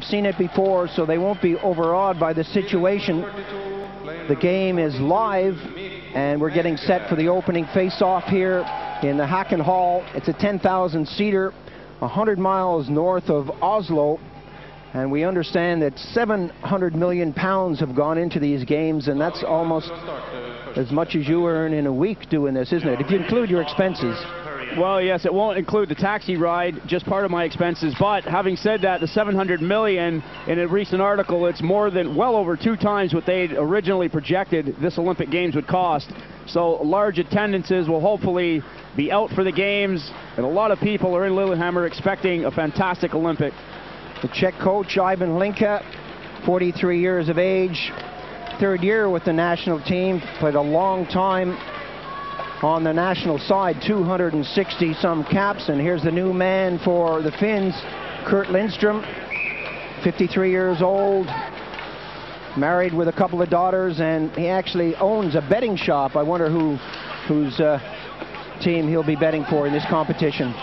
seen it before, so they won't be overawed by the situation. The game is live, and we're getting set for the opening face-off here in the Haken Hall. It's a 10,000-seater, 100 miles north of Oslo. And we understand that 700 million pounds have gone into these games, and that's almost as much as you earn in a week doing this, isn't it? If you include your expenses. Well, yes, it won't include the taxi ride, just part of my expenses. But having said that, the 700 million, in a recent article, it's more than well over 2 times what they'd originally projected this Olympic Games would cost. So large attendances will hopefully be out for the games, and a lot of people are in Lillehammer expecting a fantastic Olympic. The Czech coach, Ivan Linka, 43 years of age, 3rd year with the national team, played a long time on the national side, 260-some caps. And here's the new man for the Finns, Kurt Lindström, 53 years old, married with a couple of daughters, and he actually owns a betting shop. I wonder whose team he'll be betting for in this competition.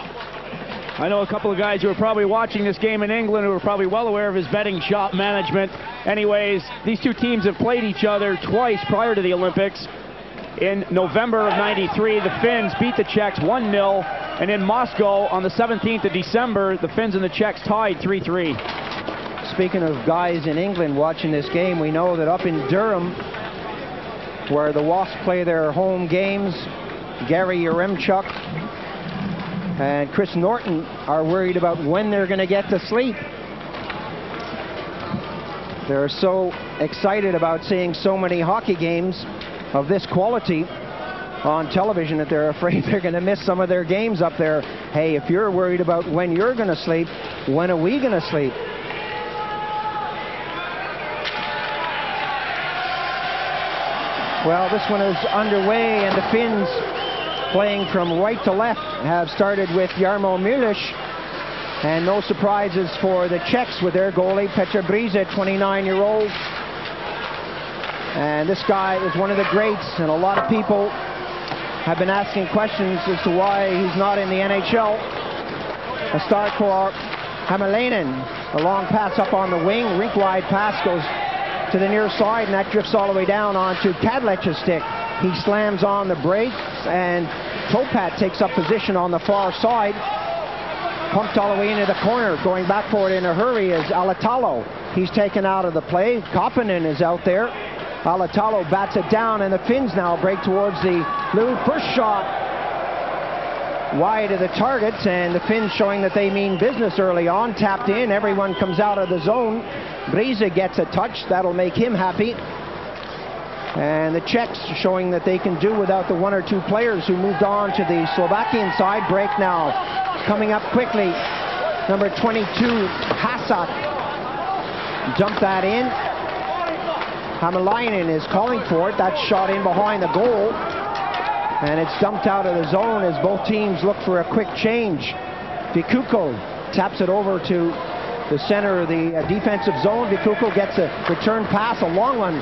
I know a couple of guys who are probably watching this game in England who are probably well aware of his betting shop management. Anyways, these two teams have played each other twice prior to the Olympics. In November of '93, the Finns beat the Czechs 1-0, and in Moscow on the 17th of December, the Finns and the Czechs tied 3-3. Speaking of guys in England watching this game, we know that up in Durham, where the Wasps play their home games, Gary Yaremchuk and Chris Norton are worried about when they're going to get to sleep. They're so excited about seeing so many hockey games of this quality on television that they're afraid they're going to miss some of their games up there. Hey, if you're worried about when you're going to sleep, when are we going to sleep? Well, this one is underway, and the Finns, playing from right to left, have started with Jarmo Mylish. And no surprises for the Czechs with their goalie, Petr Brise, 29-year-old. And this guy is one of the greats, and a lot of people have been asking questions as to why he's not in the NHL. A start for Hämäläinen. A long pass up on the wing, rink-wide pass goes to the near side, and that drifts all the way down onto Kadlec's stick. He slams on the brakes, and Topat takes up position on the far side. Pumped all the way into the corner. Going back for it in a hurry is Alatalo. He's taken out of the play. Koppinen is out there. Alatalo bats it down, and the Finns now break towards the blue. First shot wide of the targets, and the Finns showing that they mean business early on. Tapped in. Everyone comes out of the zone. Brise gets a touch. That'll make him happy. And the Czechs showing that they can do without the 1 or 2 players who moved on to the Slovakian side. Break now. Coming up quickly. Number 22, Hasak. Dump that in. Hämäläinen is calling for it. That's shot in behind the goal. And it's dumped out of the zone as both teams look for a quick change. Vikuko taps it over to the center of the defensive zone. Vikuko gets a return pass, a long one,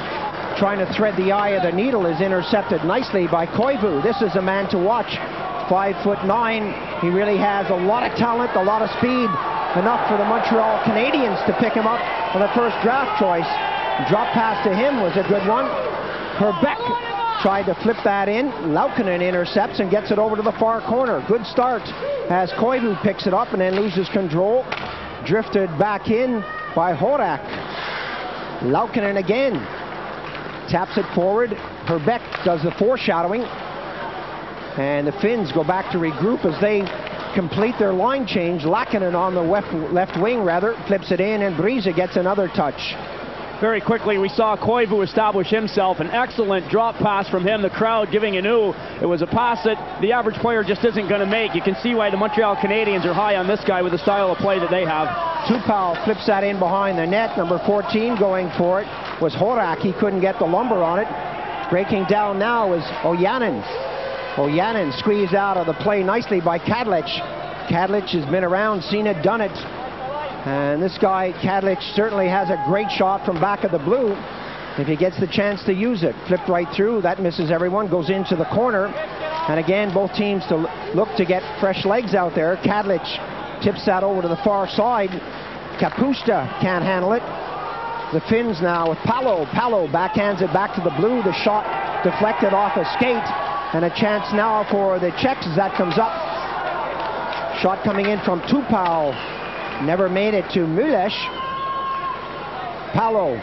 trying to thread the eye of the needle, is intercepted nicely by Koivu. This is a man to watch. 5'9". He really has a lot of talent, a lot of speed, enough for the Montreal Canadiens to pick him up on the first draft choice. Drop pass to him was a good one. Herbeck tried to flip that in. Laukkanen intercepts and gets it over to the far corner. Good start as Koivu picks it up and then loses control. Drifted back in by Horak. Laukkanen again. Taps it forward. Herbeck does the foreshadowing. And the Finns go back to regroup as they complete their line change. Laukkanen on the left wing, flips it in, and Brise gets another touch. Very quickly, we saw Koivu establish himself. An excellent drop pass from him. The crowd giving an ooh. It was a pass that the average player just isn't going to make. You can see why the Montreal Canadiens are high on this guy with the style of play that they have. Tupou flips that in behind the net. Number 14 going for it was Horak. He couldn't get the lumber on it. Breaking down now is Ojanen. Ojanen squeezed out of the play nicely by Kadlec. Kadlec has been around, seen it, done it. And this guy, Kadlec, certainly has a great shot from back of the blue if he gets the chance to use it. Flipped right through, that misses everyone, goes into the corner. And again, both teams to look to get fresh legs out there. Kadlec tips that over to the far side. Kapusta can't handle it. The Finns now with Palo. Palo backhands it back to the blue. The shot deflected off a skate. And a chance now for the Czechs as that comes up. Shot coming in from Tupau. Never made it to Mulesh. Palo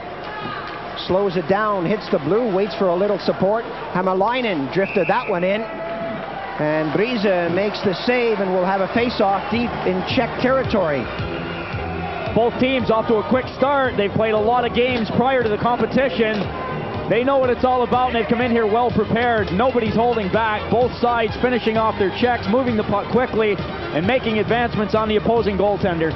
slows it down, hits the blue, waits for a little support. Hämäläinen drifted that one in. And Brise makes the save and will have a face-off deep in Czech territory. Both teams off to a quick start. They've played a lot of games prior to the competition. They know what it's all about, and they've come in here well prepared. Nobody's holding back. Both sides finishing off their checks, moving the puck quickly, and making advancements on the opposing goaltender.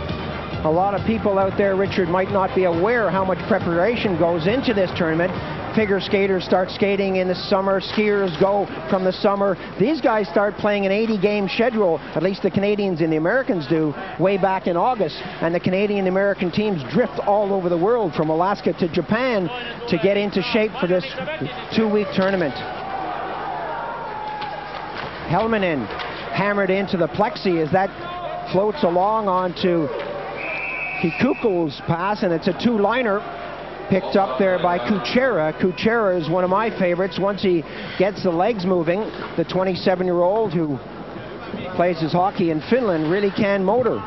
A lot of people out there, Richard, might not be aware how much preparation goes into this tournament. Figure skaters start skating in the summer. Skiers go from the summer. These guys start playing an 80-game schedule, at least the Canadians and the Americans do, way back in August. And the Canadian and American teams drift all over the world, from Alaska to Japan, to get into shape for this 2-week tournament. Helminen hammered into the plexi as that floats along onto Kikukul's pass, and it's a two-liner. Picked up there by Kuchera. Kuchera is one of my favorites. Once he gets the legs moving, the 27-year-old who plays his hockey in Finland really can motor.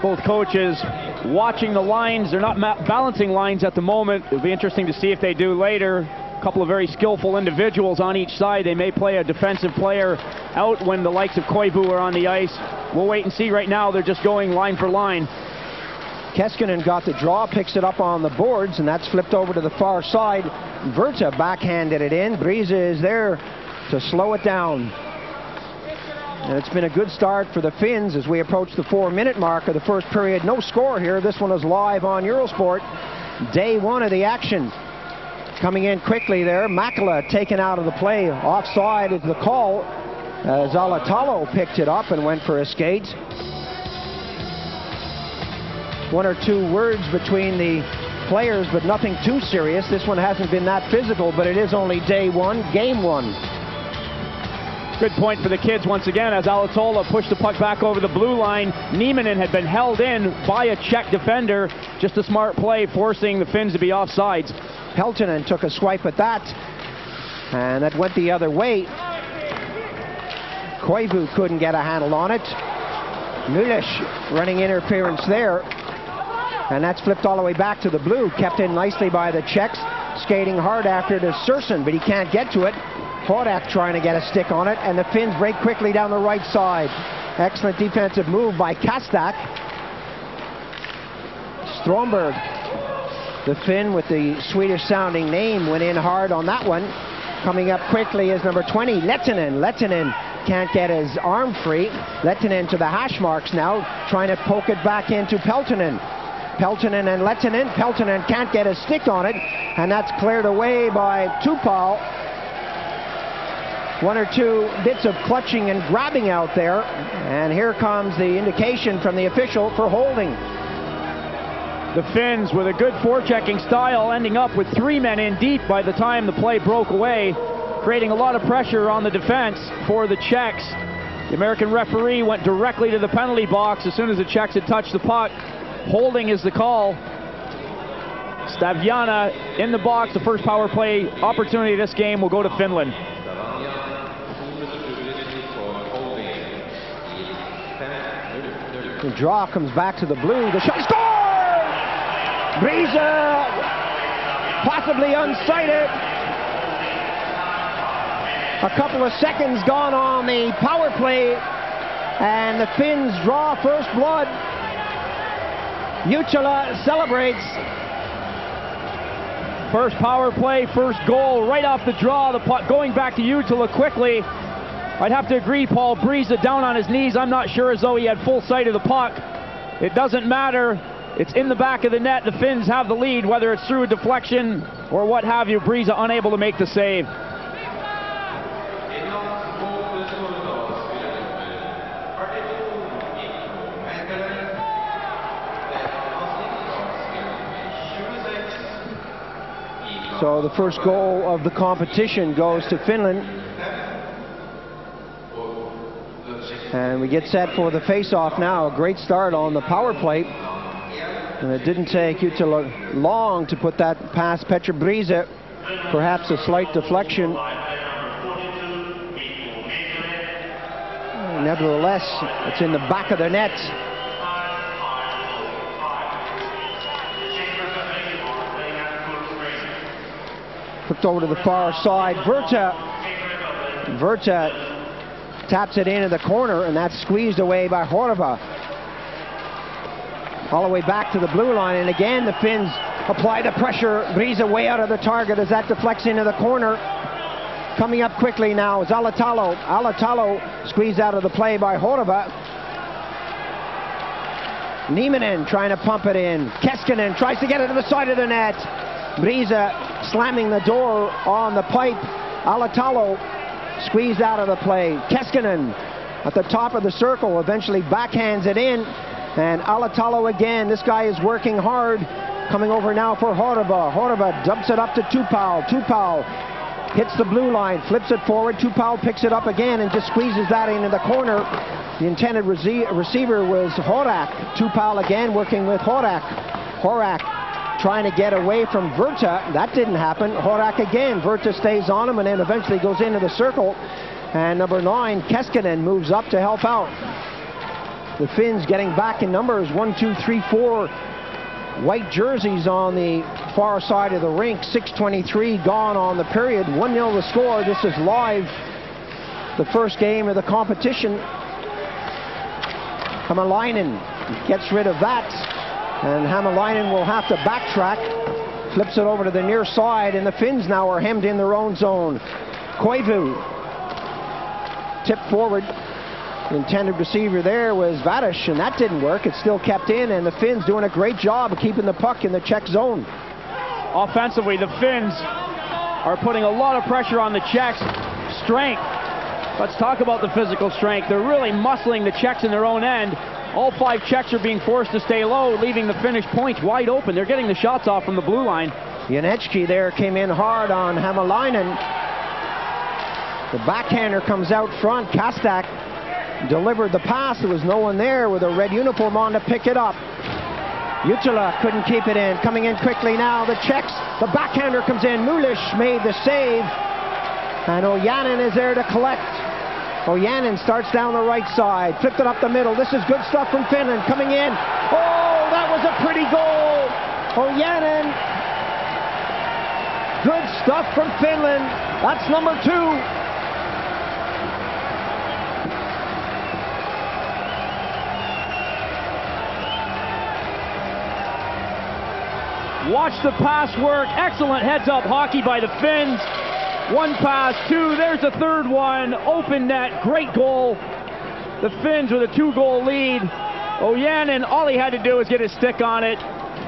Both coaches watching the lines. They're not balancing lines at the moment. It'll be interesting to see if they do later. A couple of very skillful individuals on each side. They may play a defensive player out when the likes of Koivu are on the ice. We'll wait and see. Right now, they're just going line for line. Keskinen got the draw, picks it up on the boards, and that's flipped over to the far side. Verta backhanded it in. Brise is there to slow it down. And it's been a good start for the Finns as we approach the 4-minute mark of the first period. No score here. This one is live on Eurosport. Day one of the action. Coming in quickly there. Makala taken out of the play. Offside is the call. Zalatalo picked it up and went for a skate. One or two words between the players, but nothing too serious. This one hasn't been that physical, but it is only day one, game one. Good point for the kids once again as Alatola pushed the puck back over the blue line. Nieminen had been held in by a Czech defender. Just a smart play, forcing the Finns to be offsides. Peltonen took a swipe at that, and that went the other way. Koivu couldn't get a handle on it. Mulesh running interference there. And that's flipped all the way back to the blue. Kept in nicely by the Czechs. Skating hard after to Surson, but he can't get to it. Horak trying to get a stick on it. And the Finns break quickly down the right side. Excellent defensive move by Kastak. Stromberg, the Finn with the Swedish-sounding name, went in hard on that one. Coming up quickly is number 20, Lehtinen. Lehtinen can't get his arm free. Lehtinen to the hash marks now, trying to poke it back into Peltonen. Peltonen and Lehtinen. Peltonen can't get a stick on it, and that's cleared away by Tupau. One or two bits of clutching and grabbing out there, and here comes the indication from the official for holding. The Finns with a good forechecking style, ending up with 3 men in deep by the time the play broke away, creating a lot of pressure on the defense for the Czechs. The American referee went directly to the penalty box as soon as the Czechs had touched the puck. Holding is the call. Staviana in the box. The first power play opportunity of this game will go to Finland. The draw comes back to the blue. The shot score! Brise possibly unsighted. A couple of seconds gone on the power play, and the Finns draw first blood. Jutila celebrates. First power play, first goal, right off the draw. The puck going back to Jutila quickly. I'd have to agree, Paul. Brise down on his knees. I'm not sure as though he had full sight of the puck. It doesn't matter. It's in the back of the net. The Finns have the lead, whether it's through a deflection or what have you. Brise unable to make the save. So the first goal of the competition goes to Finland. And we get set for the face-off now. A great start on the power play. And it didn't take Jutila long to put that past Petr Brise. Perhaps a slight deflection. Nevertheless, it's in the back of the net. Flipped over to the far side. Virta taps it into the corner, and that's squeezed away by Horva. All the way back to the blue line, and again the Finns apply the pressure. Brise way out of the target as that deflects into the corner. Coming up quickly now is Alatalo. Alatalo squeezed out of the play by Horva. Nieminen trying to pump it in. Keskinen tries to get it to the side of the net. Brise slamming the door on the pipe. Alatalo squeezed out of the play. Keskinen at the top of the circle eventually backhands it in. And Alatalo again, this guy is working hard. Coming over now for Horva. Horva dumps it up to Tupal. Tupal hits the blue line, flips it forward. Tupal picks it up again and just squeezes that into the corner. The intended receiver was Horak. Tupal again working with Horak. Horak trying to get away from Virta. That didn't happen. Horak again. Virta stays on him and then eventually goes into the circle. And number 9, Keskinen, moves up to help out. The Finns getting back in numbers. 1, 2, 3, 4 white jerseys on the far side of the rink. 6:23 gone on the period. 1-0 the score. This is live. The first game of the competition. Hämäläinen gets rid of that. And Hämäläinen will have to backtrack. Flips it over to the near side, and the Finns now are hemmed in their own zone. Koivu tipped forward. The intended receiver there was Vadish, and that didn't work. It still kept in, and the Finns doing a great job of keeping the puck in the Czech zone. Offensively, the Finns are putting a lot of pressure on the Czechs. Strength. Let's talk about the physical strength. They're really muscling the Czechs in their own end. All 5 Czechs are being forced to stay low, leaving the Finnish points wide open. They're getting the shots off from the blue line. Janecki there came in hard on Hämäläinen. The backhander comes out front. Kastak delivered the pass. There was no one there with a red uniform on to pick it up. Jutila couldn't keep it in. Coming in quickly now, the Czechs. The backhander comes in. Mulish made the save. And Ojanen is there to collect. Ojanen starts down the right side. Flipped it up the middle. This is good stuff from Finland. Coming in. Oh, that was a pretty goal. Ojanen. Good stuff from Finland. That's number 2. Watch the pass work. Excellent heads-up hockey by the Finns. 1 pass, 2. There's a third one. Open net. Great goal. The Finns with a 2-goal lead. Ojanen, all he had to do was get his stick on it.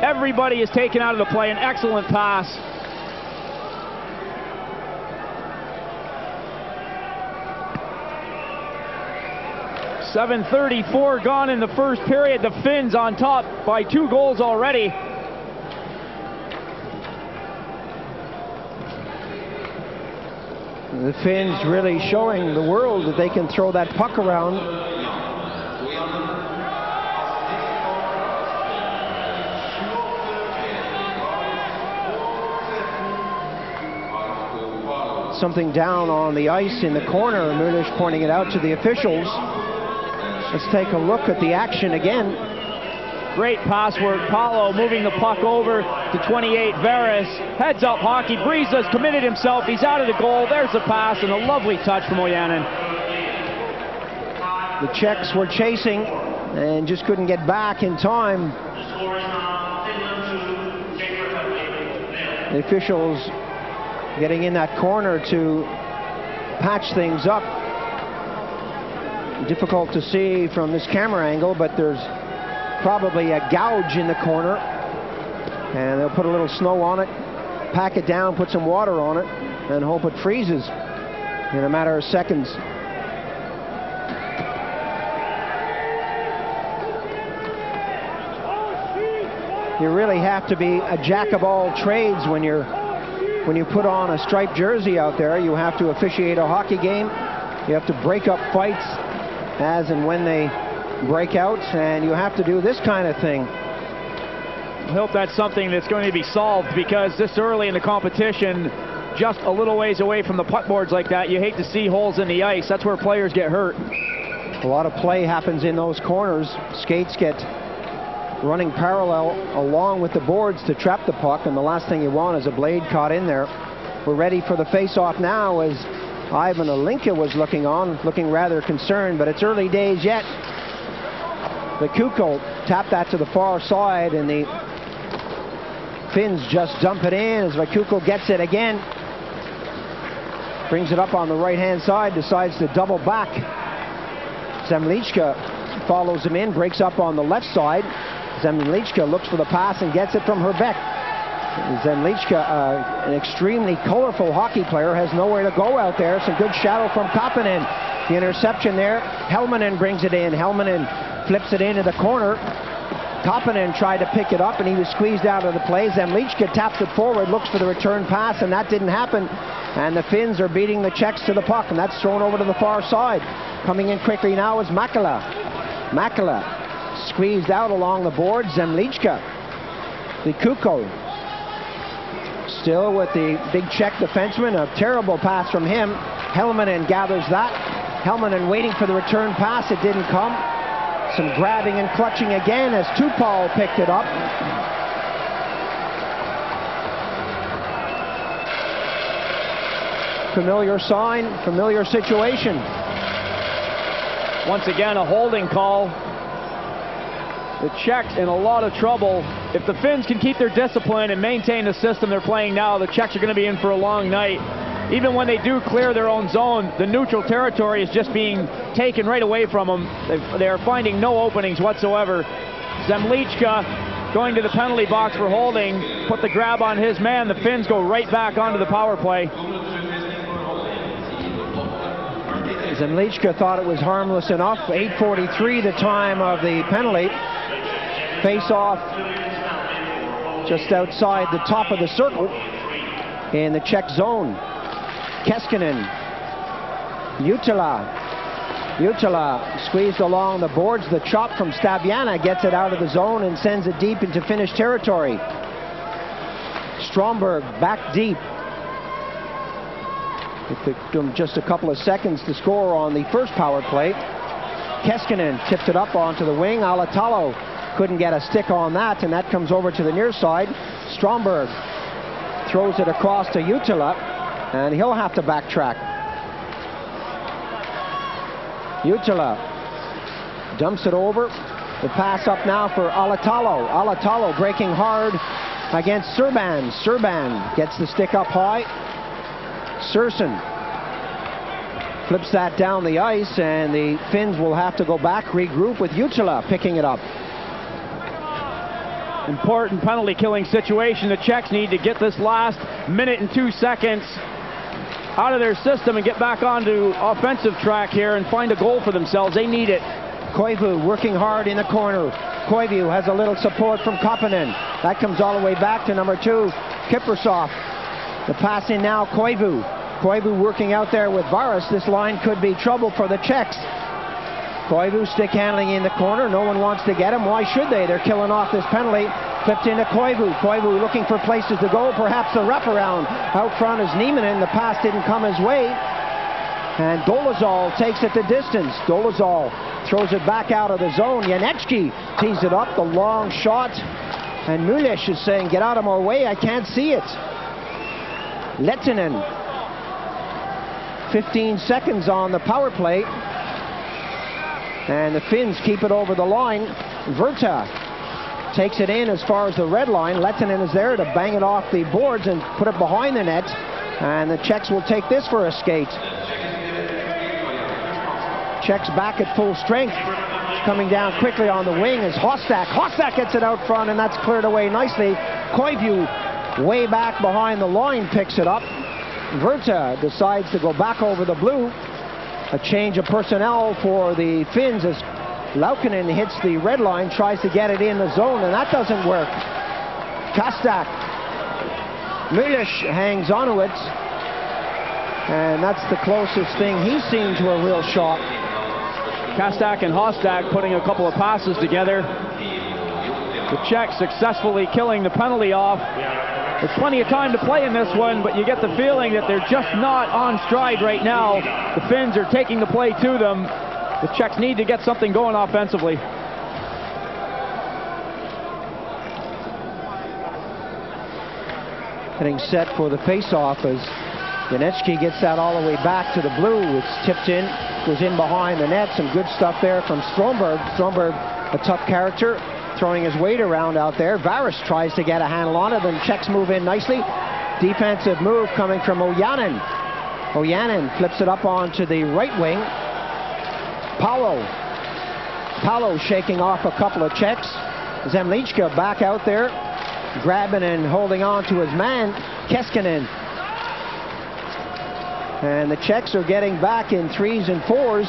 Everybody is taken out of the play. An excellent pass. .734 gone in the first period. The Finns on top by 2 goals already. The Finns really showing the world that they can throw that puck around. Something down on the ice in the corner. Munish pointing it out to the officials. Let's take a look at the action again. Great pass work. Paulo moving the puck over to 28. Veres. Heads up hockey. Brisa's committed himself. He's out of the goal. There's the pass and a lovely touch from Ojanen. The Czechs were chasing and just couldn't get back in time. The officials getting in that corner to patch things up. Difficult to see from this camera angle, but there's probably a gouge in the corner, and they'll put a little snow on it, pack it down, put some water on it, and hope it freezes in a matter of seconds. You really have to be a jack of all trades when you put on a striped jersey out there. You have to officiate a hockey game. You have to break up fights. as and when they break out, and you have to do this kind of thing. I hope that's something that's going to be solved, because this early in the competition, just a little ways away from the putt boards like that, you hate to see holes in the ice. That's where players get hurt. A lot of play happens in those corners. Skates get running parallel along with the boards to trap the puck, and the last thing you want is a blade caught in there. We're ready for the face-off now, as Ivan Alinka was looking on, looking rather concerned, but it's early days yet. The Kuko tapped that to the far side, and the Finns just dump it in as Vakuko gets it again. Brings it up on the right-hand side, decides to double back. Zemlichka follows him in, breaks up on the left side. Zemlichka looks for the pass and gets it from Herbeck. Zemlichka, an extremely colorful hockey player, has nowhere to go out there. Some good shadow from Kapanen. The interception there. Helmanen brings it in. Helmanen flips it into the corner. Kapanen tried to pick it up, and he was squeezed out of the play. Zemlichka taps it forward, looks for the return pass, and that didn't happen. And the Finns are beating the Czechs to the puck, and that's thrown over to the far side. Coming in quickly now is Makala. Makala squeezed out along the board. Zemlichka. The Kuko. Still with the big Czech defenseman. A terrible pass from him. Helmanen gathers that. Helmanen waiting for the return pass. It didn't come. Some grabbing and clutching again as Tupal picked it up. Familiar sign, familiar situation. Once again, a holding call. The Czechs in a lot of trouble. If the Finns can keep their discipline and maintain the system they're playing now, the Czechs are going to be in for a long night. Even when they do clear their own zone, the neutral territory is just being taken right away from them. They're finding no openings whatsoever. Zemlichka going to the penalty box for holding, put the grab on his man. The Finns go right back onto the power play. Zemlichka thought it was harmless enough. 8:43 the time of the penalty. Face-off just outside the top of the circle in the Czech zone. Keskinen, Jutila squeezed along the boards. The chop from Stabiana gets it out of the zone and sends it deep into Finnish territory. Stromberg back deep. It took them just a couple of seconds to score on the first power play. Keskinen tipped it up onto the wing. Alatalo couldn't get a stick on that, and that comes over to the near side. Stromberg throws it across to Jutila, and he'll have to backtrack. Jutila dumps it over. The pass up now for Alatalo. Alatalo breaking hard against Serban. Serban gets the stick up high. Sursen flips that down the ice, and the Finns will have to go back, regroup with Jutila picking it up. Important penalty killing situation. The Czechs need to get this last minute and 2 seconds out of their system and get back onto offensive track here and find a goal for themselves. They need it. Koivu working hard in the corner. Koivu has a little support from Kapanen. That comes all the way back to number 2, Kiprasov. The pass in now, Koivu. Koivu working out there with Varas. This line could be trouble for the Czechs. Koivu stick handling in the corner. No one wants to get him. Why should they? They're killing off this penalty. Flipped into Koivu. Koivu looking for places to go. Perhaps a wraparound. Out front is Nieminen. The pass didn't come his way. And Dolezal takes it the distance. Dolezal throws it back out of the zone. Janecki tees it up. The long shot. And Mulish is saying, get out of my way. I can't see it. Lehtinen. 15 seconds on the power play. And the Finns keep it over the line. Virta takes it in as far as the red line. Lehtinen is there to bang it off the boards and put it behind the net. And the Czechs will take this for a skate. Czechs back at full strength. Coming down quickly on the wing is Hostak. Hostak gets it out front, and that's cleared away nicely. Koivu way back behind the line picks it up. Virta decides to go back over the blue. A change of personnel for the Finns as Laukkanen hits the red line, tries to get it in the zone, and that doesn't work. Kastak. Mulish hangs onto it, and that's the closest thing he's seen to a real shot. Kastak and Hostak putting a couple of passes together. The Czechs successfully killing the penalty off. There's plenty of time to play in this one, but you get the feeling that they're just not on stride right now. The Finns are taking the play to them. The Czechs need to get something going offensively. Getting set for the face-off as Janecki gets that all the way back to the blue. It's tipped in, goes in behind the net. Some good stuff there from Stromberg. Stromberg, a tough character, throwing his weight around out there. Varis tries to get a handle on it, and Czechs move in nicely. Defensive move coming from Ojanin. Ojanin flips it up onto the right wing. Paolo shaking off a couple of Czechs. Zemlichka back out there, grabbing and holding on to his man, Keskinen. And the Czechs are getting back in 3s and 4s,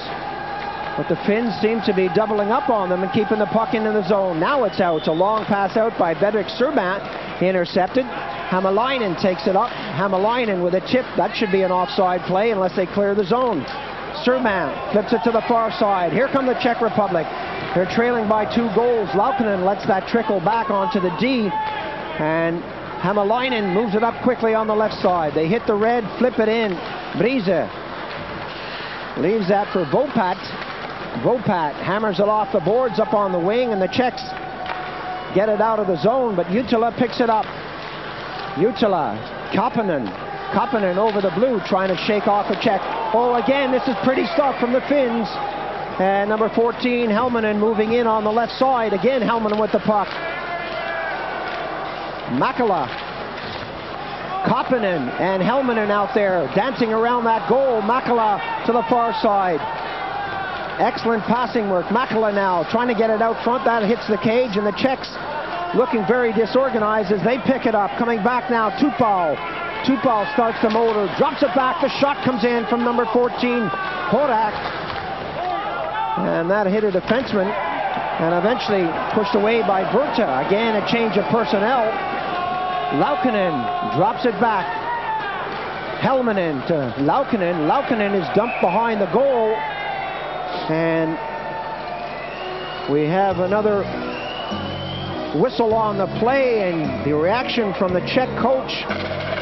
but the Finns seem to be doubling up on them and keeping the puck into the zone. Now it's out. A long pass out by Bedrick Serban, intercepted. Hämäläinen takes it up. Hämäläinen with a tip. That should be an offside play unless they clear the zone. Serban flips it to the far side. Here come the Czech Republic. They're trailing by 2 goals. Laukkanen lets that trickle back onto the D, and Hämäläinen moves it up quickly on the left side. They hit the red, flip it in. Brise leaves that for Vopat. Vopat hammers it off the boards up on the wing, and the Czechs get it out of the zone, but Jutila picks it up. Jutila, Kapanen over the blue, trying to shake off a Czech. Oh, again, this is pretty stuff from the Finns. And number 14, Helminen, moving in on the left side. Again, Helminen with the puck. Makala, Kapanen and Helminen out there dancing around that goal. Makala to the far side. Excellent passing work. Makala now trying to get it out front. That hits the cage, and the Czechs looking very disorganized as they pick it up. Coming back now, Tupal. Tupal starts the motor, drops it back. The shot comes in from number 14, Horak. And that hit a defenseman and eventually pushed away by Berta. Again, a change of personnel. Laukkanen drops it back. Helminen to Laukkanen. Laukkanen is dumped behind the goal. And we have another whistle on the play, and the reaction from the Czech coach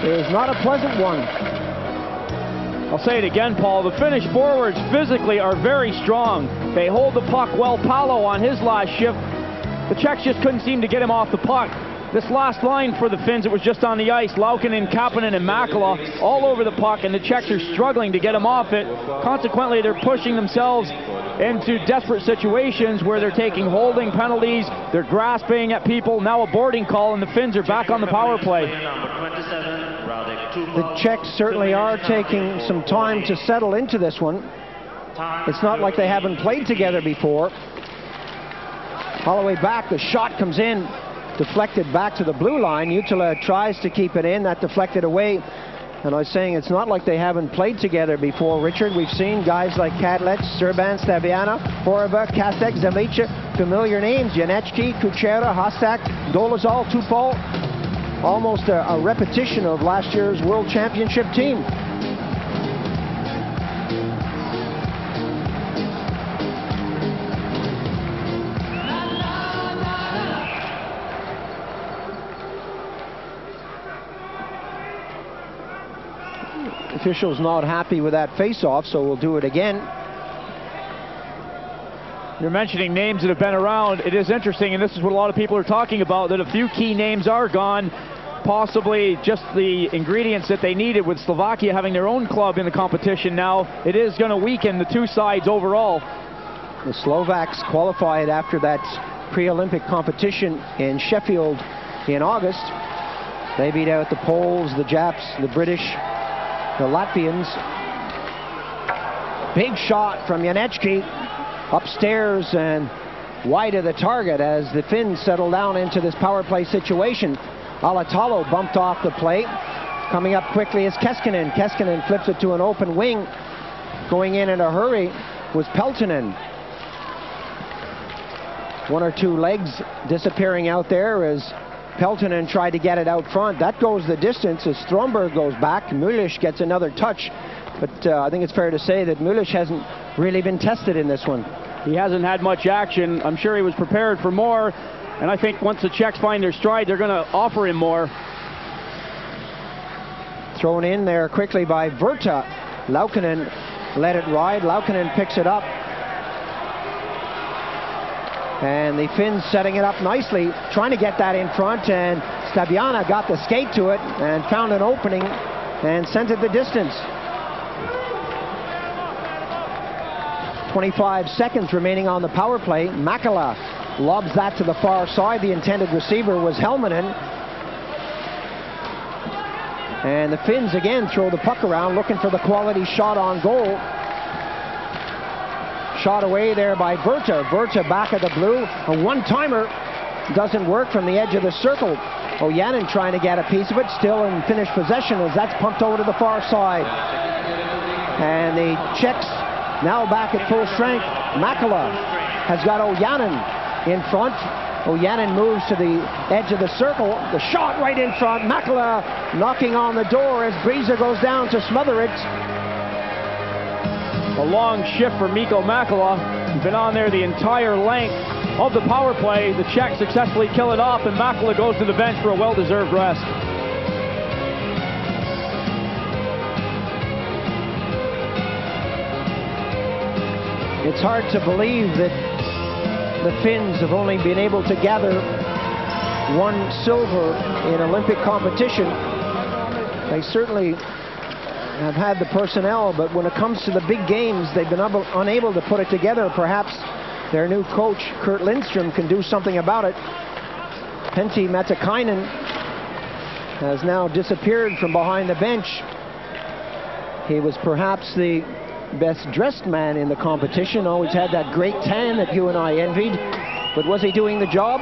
is not a pleasant one. I'll say it again, Paul. The Finnish forwards physically are very strong. They hold the puck well. Paolo on his last shift, the Czechs just couldn't seem to get him off the puck. This last line for the Finns, it was just on the ice. Laukkanen, Kapanen, and Makala all over the puck, and the Czechs are struggling to get him off it. Consequently, they're pushing themselves into desperate situations where they're taking holding penalties, they're grasping at people. Now a boarding call, and the Finns are back on the power play. The Czechs certainly are taking some time to settle into this one. It's not like they haven't played together before. All the way back, the shot comes in, deflected back to the blue line. Jutila tries to keep it in, that deflected away. And I was saying it's not like they haven't played together before, Richard. We've seen guys like Kadlec, Serban, Staviana, Horva, Kastek, Zemlicha, familiar names. Janecki, Kuchera, Hostak, Dolazal, Tupal. Almost a repetition of last year's World Championship team. Official's not happy with that face-off, so we'll do it again. You're mentioning names that have been around. It is interesting, and this is what a lot of people are talking about, that a few key names are gone. Possibly just the ingredients that they needed with Slovakia having their own club in the competition now. It is going to weaken the two sides overall. The Slovaks qualified after that pre-Olympic competition in Sheffield in August. They beat out the Poles, the Japs, the British, the Latvians. Big shot from Janecki upstairs and wide of the target as the Finns settle down into this power play situation. Alatalo bumped off the plate. Coming up quickly is Keskinen. Keskinen flips it to an open wing. Going in a hurry was Peltonen. One or two legs disappearing out there as Peltonen tried to get it out front. That goes the distance as Stromberg goes back. Mulish gets another touch. But I think it's fair to say that Mulish hasn't really been tested in this one. He hasn't had much action. I'm sure he was prepared for more, and I think once the Czechs find their stride, they're going to offer him more. Thrown in there quickly by Virta. Laukkanen let it ride. Laukkanen picks it up. And the Finns setting it up nicely, trying to get that in front, and Stabiana got the skate to it and found an opening and sent it the distance. 25 seconds remaining on the power play. Mäkelä lobs that to the far side. The intended receiver was Helminen. And the Finns again throw the puck around, looking for the quality shot on goal. Shot away there by Virta. Virta back of the blue. A one-timer doesn't work from the edge of the circle. Ojanen trying to get a piece of it, still in finished possession as that's pumped over to the far side. And the Czechs now back at full strength. Mäkelä has got Ojanen in front. Ojanen moves to the edge of the circle. The shot right in front. Mäkelä knocking on the door as Breeza goes down to smother it. A long shift for Mikko Mäkelä. Been on there the entire length of the power play. The Czechs successfully kill it off, and Mäkelä goes to the bench for a well-deserved rest. It's hard to believe that the Finns have only been able to gather one silver in Olympic competition. They certainly have had the personnel, but when it comes to the big games, they've been unable to put it together. Perhaps their new coach, Kurt Lindström, can do something about it. Pentti Matikainen has now disappeared from behind the bench. He was perhaps the best-dressed man in the competition, always had that great tan that you and I envied. But was he doing the job?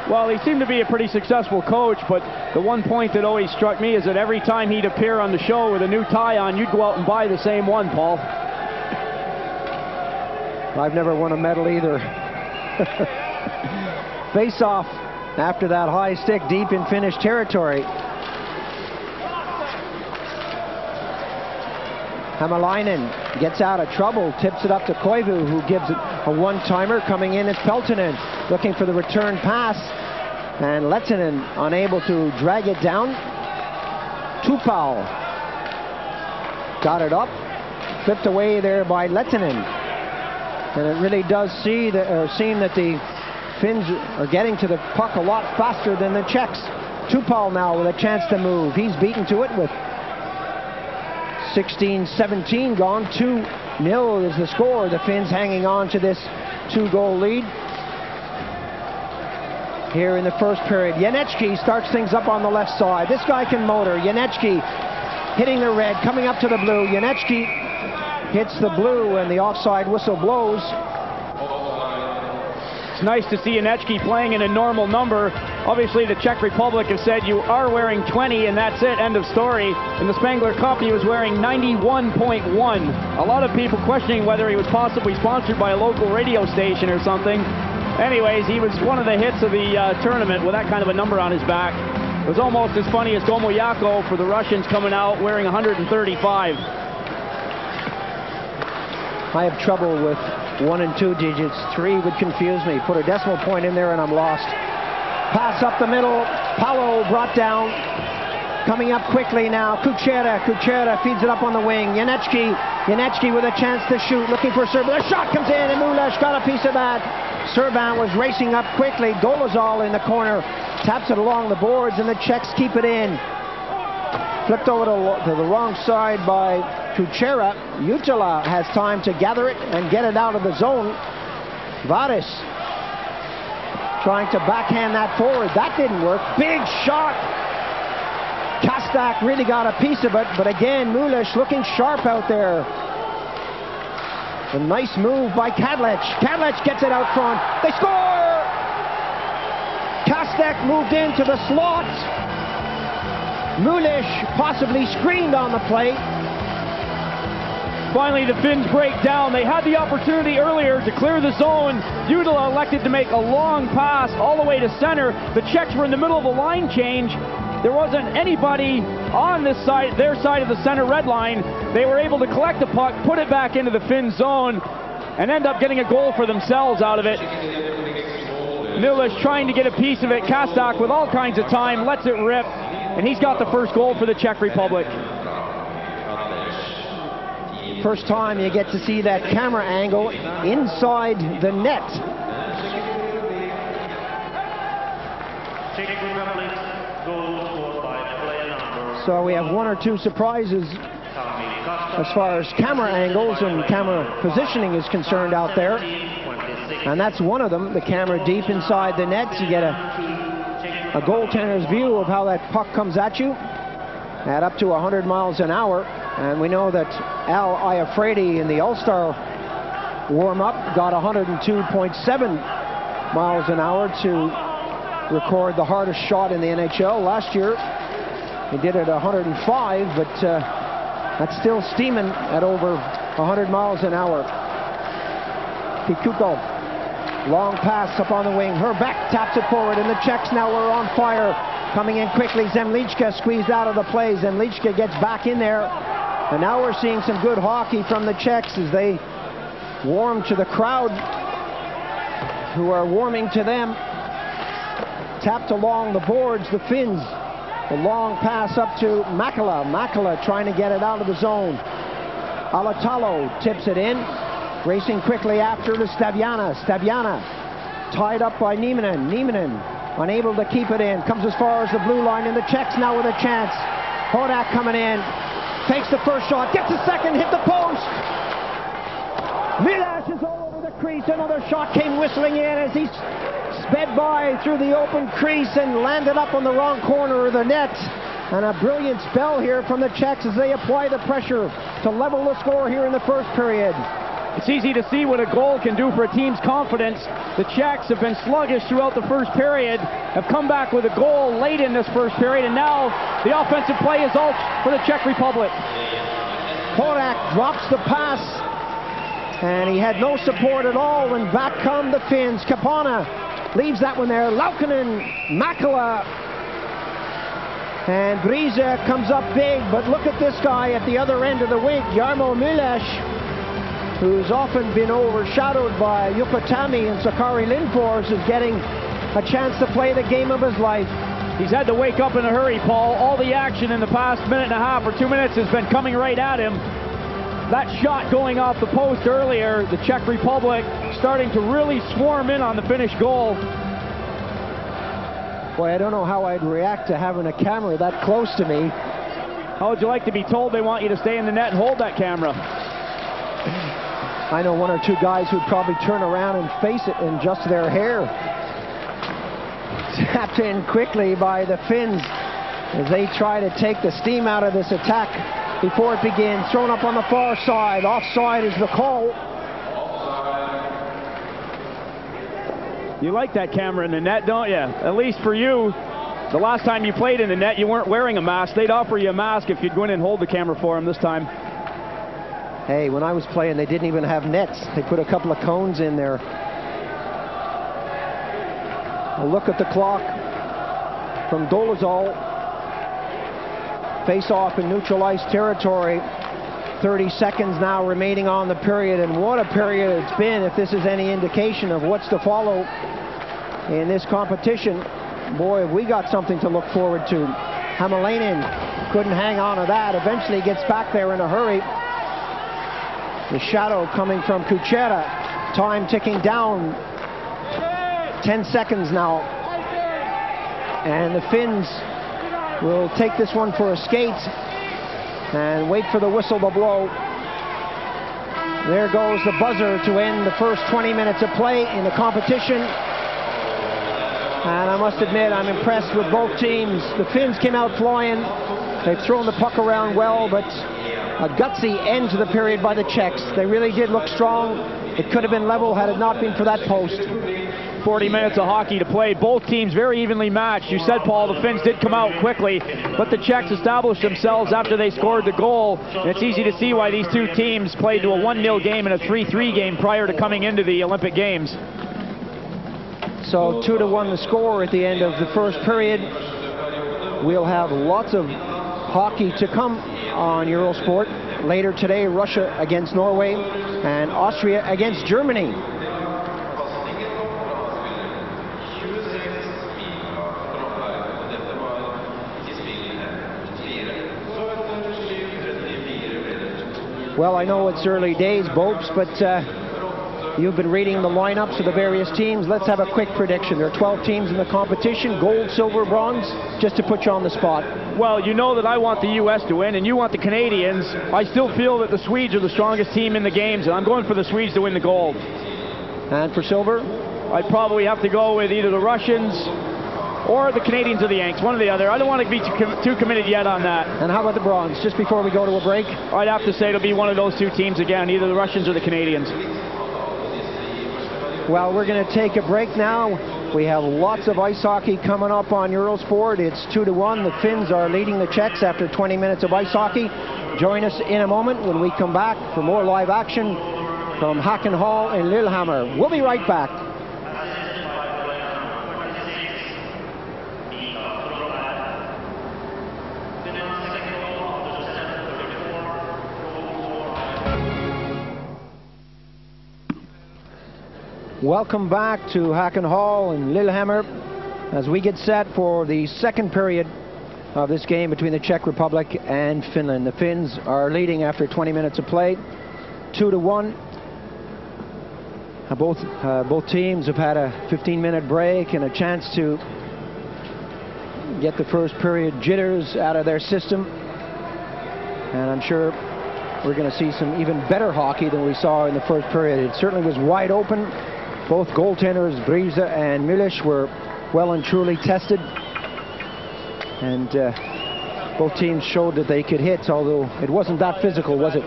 Well, he seemed to be a pretty successful coach, but the one point that always struck me is that every time he'd appear on the show with a new tie on, you'd go out and buy the same one, Paul. I've never won a medal either. Face off after that high stick deep in Finnish territory. Hämäläinen gets out of trouble, tips it up to Koivu, who gives it a one-timer. Coming in is Peltonen, looking for the return pass, and Lehtinen unable to drag it down. Tupal got it up, flipped away there by Lehtinen. And it really does seem that the Finns are getting to the puck a lot faster than the Czechs. Tupal now with a chance to move. He's beaten to it with 16-17 gone. 2-0 is the score. The Finns hanging on to this 2-goal lead here in the first period. Janecki starts things up on the left side. This guy can motor. Janecki hitting the red, coming up to the blue. Janecki hits the blue, and the offside whistle blows. It's nice to see Janecki playing in a normal number. Obviously, the Czech Republic has said you are wearing 20, and that's it, end of story. In the Spengler Cup, he was wearing 91.1. A lot of people questioning whether he was possibly sponsored by a local radio station or something. Anyways, he was one of the hits of the tournament with that kind of a number on his back. It was almost as funny as Tomoyako for the Russians coming out wearing 135. I have trouble with 1 and 2 digits. 3 would confuse me. Put a decimal point in there and I'm lost. Pass up the middle. Paolo brought down. Coming up quickly now. Kuchera feeds it up on the wing. Janecki with a chance to shoot. Looking for Serban. The shot comes in and Mulesh got a piece of that. Serban was racing up quickly. Dolezal in the corner. Taps it along the boards and the Czechs keep it in. Flipped over to the wrong side by Kuchera. Jutila has time to gather it and get it out of the zone. Varis trying to backhand that forward. That didn't work. Big shot. Kastak really got a piece of it, but again, Mulesh looking sharp out there. A nice move by Kadlec. Kadlec gets it out front. They score! Kastak moved into the slot. Mulesh possibly screened on the play. Finally, the Finns break down. They had the opportunity earlier to clear the zone. Jutila elected to make a long pass all the way to center. The Czechs were in the middle of a line change. There wasn't anybody on this side, their side of the center red line. They were able to collect the puck, put it back into the Finn zone. and end up getting a goal for themselves out of it. Milesh trying to get a piece of it. Kastak with all kinds of time, lets it rip, and he's got the first goal for the Czech Republic. First time you get to see that camera angle inside the net. So we have one or two surprises as far as camera angles and camera positioning is concerned out there. And that's one of them, the camera deep inside the net. You get a goaltender's view of how that puck comes at you at up to 100 miles an hour. And we know that Al Iafredi in the All-Star warm-up got 102.7 miles an hour to record the hardest shot in the NHL. Last year, he did it 105, but that's still steaming at over 100 miles an hour. Pikuko, long pass up on the wing. Herbeck taps it forward, and the Czechs now are on fire. Coming in quickly, Zemlichka squeezed out of the play. Zemlichka gets back in there. And now we're seeing some good hockey from the Czechs as they warm to the crowd, who are warming to them. Tapped along the boards, the Finns. The long pass up to Makala. Makala trying to get it out of the zone. Alatalo tips it in. Racing quickly after to Staviana. Staviana tied up by Nieminen. Nieminen unable to keep it in. Comes as far as the blue line, and the Czechs now with a chance. Hodak coming in. Takes the first shot, gets the second, hit the post. Milesh is all over the crease. Another shot came whistling in as he sped by through the open crease and landed up on the wrong corner of the net. And a brilliant spell here from the Czechs as they apply the pressure to level the score here in the first period. It's easy to see what a goal can do for a team's confidence. The Czechs have been sluggish throughout the first period, have come back with a goal late in this first period, and now the offensive play is all for the Czech Republic. Hodak drops the pass, and he had no support at all, and back come the Finns. Kapana leaves that one there. Laukkanen, Makala, and Brise comes up big, but look at this guy at the other end of the wing, Jarmo Milesh, who's often been overshadowed by Yukotami and Sakari Lindfors, is getting a chance to play the game of his life. He's had to wake up in a hurry, Paul. All the action in the past minute and a half or 2 minutes has been coming right at him. That shot going off the post earlier, the Czech Republic starting to really swarm in on the Finnish goal. Boy, I don't know how I'd react to having a camera that close to me. How would you like to be told they want you to stay in the net and hold that camera? I know one or two guys who'd probably turn around and face it in just their hair. Tapped in quickly by the Finns as they try to take the steam out of this attack before it begins. Thrown up on the far side. Offside is the call. You like that camera in the net, don't you? At least for you. The last time you played in the net, you weren't wearing a mask. They'd offer you a mask if you'd go in and hold the camera for them this time. Hey, when I was playing, they didn't even have nets. They put a couple of cones in there. A look at the clock from Dolezal. Face off in neutral ice territory. 30 seconds now remaining on the period, and what a period it's been if this is any indication of what's to follow in this competition. Boy, have we got something to look forward to. Hämäläinen couldn't hang on to that. Eventually gets back there in a hurry. The shadow coming from Kuchera. Time ticking down. 10 seconds now. And the Finns will take this one for a skate and wait for the whistle to blow. There goes the buzzer to end the first 20 minutes of play in the competition. And I must admit, I'm impressed with both teams. The Finns came out flying. They've thrown the puck around well, but a gutsy end to the period by the Czechs. They really did look strong. It could have been level had it not been for that post. 40 minutes of hockey to play. Both teams very evenly matched. You said, Paul, the Finns did come out quickly, but the Czechs established themselves after they scored the goal. And it's easy to see why these two teams played to a 1-0 game and a 3-3 game prior to coming into the Olympic Games. So 2-1 the score at the end of the first period. We'll have lots of hockey to come on Eurosport. later today, Russia against Norway and Austria against Germany. Well, I know it's early days, Bopes, but you've been reading the lineups of the various teams. Let's have a quick prediction. There are 12 teams in the competition, gold, silver, bronze, just to put you on the spot. Well, you know that I want the U.S. to win, and you want the Canadians. I still feel that the Swedes are the strongest team in the games, and I'm going for the Swedes to win the gold. And for silver? I'd probably have to go with either the Russians or the Canadians or the Yanks, one or the other. I don't want to be too committed yet on that. And how about the bronze, just before we go to a break? I'd have to say it'll be one of those two teams again, either the Russians or the Canadians. Well, we're going to take a break now. We have lots of ice hockey coming up on Eurosport. It's 2-1. The Finns are leading the Czechs after 20 minutes of ice hockey. Join us in a moment when we come back for more live action from Hacken Hall in Lillehammer. We'll be right back. Welcome back to Hacken Hall in Lillehammer as we get set for the second period of this game between the Czech Republic and Finland. The Finns are leading after 20 minutes of play, 2-1. Both teams have had a 15-minute break and a chance to get the first period jitters out of their system. And I'm sure we're going to see some even better hockey than we saw in the first period. It certainly was wide open. Both goaltenders, Brise and Milish, were well and truly tested. And both teams showed that they could hit, although it wasn't that physical, was it?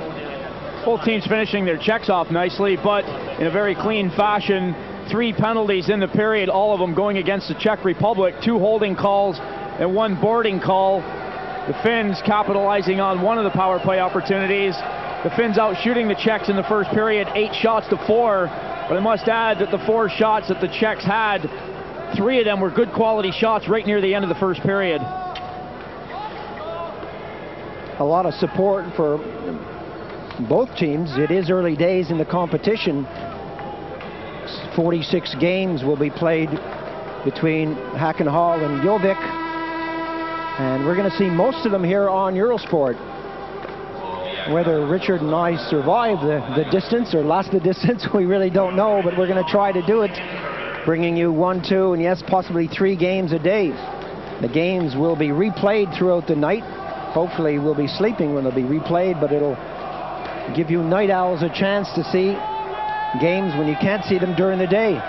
Both teams finishing their checks off nicely, but in a very clean fashion. 3 penalties in the period, all of them going against the Czech Republic. 2 holding calls and 1 boarding call. The Finns capitalizing on one of the power play opportunities. The Finns out shooting the Czechs in the first period, 8 shots to 4. But I must add that the 4 shots that the Czechs had, 3 of them were good quality shots right near the end of the first period. A lot of support for both teams. It is early days in the competition. 46 games will be played between Hacken Hall and Gjovik. And we're going to see most of them here on Eurosport. Whether Richard and I survive the distance or last the distance, we really don't know, but we're going to try to do it, bringing you 1, 2, and yes, possibly 3 games a day. The games will be replayed throughout the night. Hopefully we'll be sleeping when they'll be replayed, but it'll give you night owls a chance to see games when you can't see them during the day.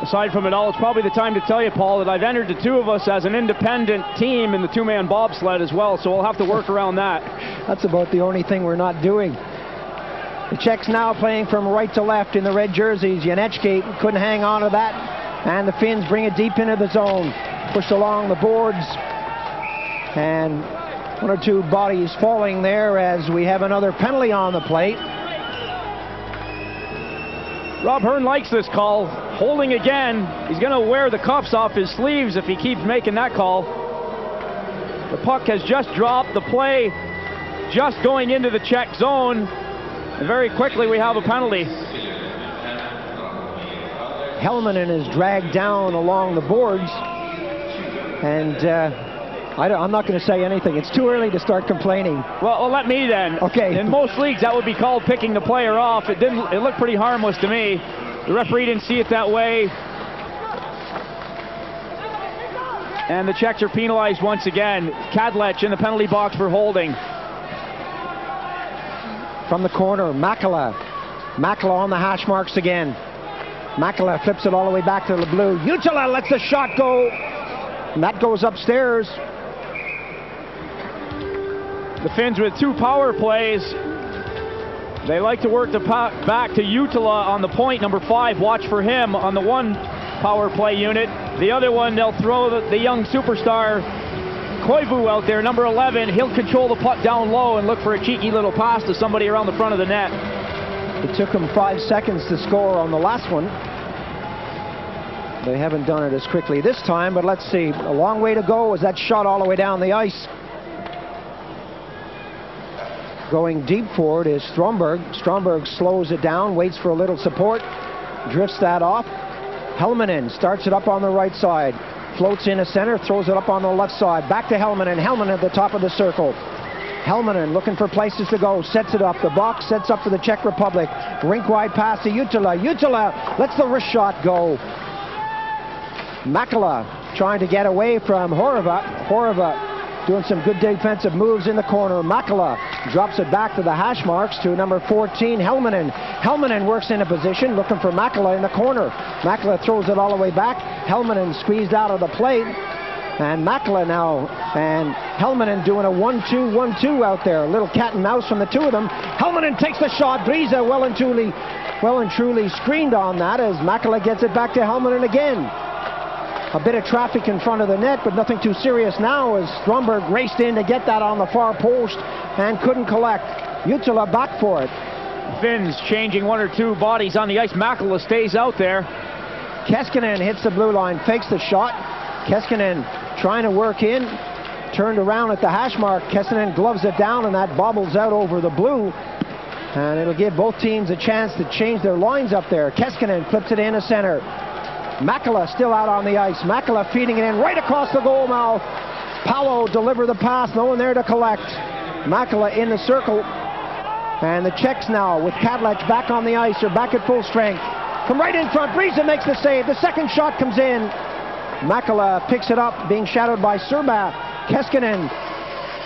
Aside from it all, it's probably the time to tell you, Paul, that I've entered the 2 of us as an independent team in the 2-man bobsled as well, so we'll have to work around that. That's about the only thing we're not doing. The Czechs now playing from right to left in the red jerseys. Janečky couldn't hang on to that, and the Finns bring it deep into the zone. Pushed along the boards, and 1 or 2 bodies falling there as we have another penalty on the plate. Rob Hearn likes this call. Holding again. He's going to wear the cuffs off his sleeves if he keeps making that call. The puck has just dropped. The play just going into the Czech zone. And very quickly we have a penalty. Helmanen is dragged down along the boards. And I'm not going to say anything. It's too early to start complaining. Well, let me then. Okay. In most leagues, that would be called picking the player off. It looked pretty harmless to me. The referee didn't see it that way. And the Czechs are penalized once again. Kadlec in the penalty box for holding. From the corner, Makala. Makala on the hash marks again. Makala flips it all the way back to the blue. Jutila lets the shot go. And that goes upstairs. The Finns with 2 power plays. They like to work the back to Jutila on the point, number 5. Watch for him on the 1 power play unit. The other one, they'll throw the young superstar Koivu out there, number 11. He'll control the puck down low and look for a cheeky little pass to somebody around the front of the net. It took them 5 seconds to score on the last one. They haven't done it as quickly this time, but let's see. A long way to go as that shot all the way down the ice. Going deep for it is Stromberg. Stromberg slows it down, waits for a little support, drifts that off. Helminen starts it up on the right side, floats in a center, throws it up on the left side. Back to Helminen. Helminen at the top of the circle. Helminen looking for places to go, sets it up. The box sets up for the Czech Republic. Rink-wide pass to Jutila. Jutila lets the wrist shot go. Makala trying to get away from Horova. Horova doing some good defensive moves in the corner. Makala drops it back to the hash marks to number 14, Helminen. Helminen works in a position, looking for Makala in the corner. Makala throws it all the way back. Helminen squeezed out of the plate. And Makala now, and Helminen doing a 1-2, 1-2 out there. A little cat and mouse from the two of them. Helminen takes the shot. Driza well and truly screened on that as Makala gets it back to Helminen again. A bit of traffic in front of the net, but nothing too serious now as Stromberg raced in to get that on the far post and couldn't collect. Jutila back for it. Finns changing one or two bodies on the ice. Makala stays out there. Keskinen hits the blue line, fakes the shot. Keskinen trying to work in, turned around at the hash mark. Keskinen gloves it down and that bobbles out over the blue. And it'll give both teams a chance to change their lines up there. Keskinen clips it in a center. Makala still out on the ice. Makala feeding it in right across the goal mouth. Paolo deliver the pass, no one there to collect. Makala in the circle. And the Czechs now with Kadlec back on the ice, are back at full strength. From right in front, Driza makes the save. The second shot comes in. Makala picks it up, being shadowed by Serba. Keskinen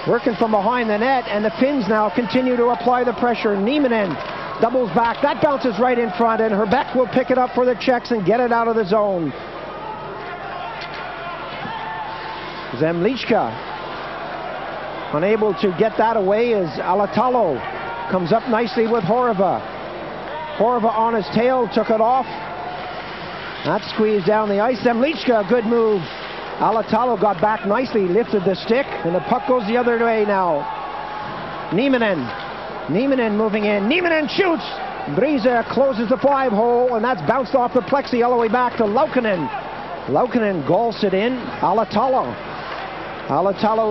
working from behind the net, and the Finns now continue to apply the pressure. Nieminen doubles back. That bounces right in front, and Herbeck will pick it up for the Czechs and get it out of the zone. Zemlichka unable to get that away as Alatalo comes up nicely with Horova. Horova on his tail, took it off. That squeezed down the ice. Zemlichka, good move. Alatalo got back nicely, lifted the stick, and the puck goes the other way now. Nieminen moving in. Nieminen shoots. Driza closes the 5-hole, and that's bounced off the plexi all the way back to Laukkanen. Laukkanen gulls it in. Alatalo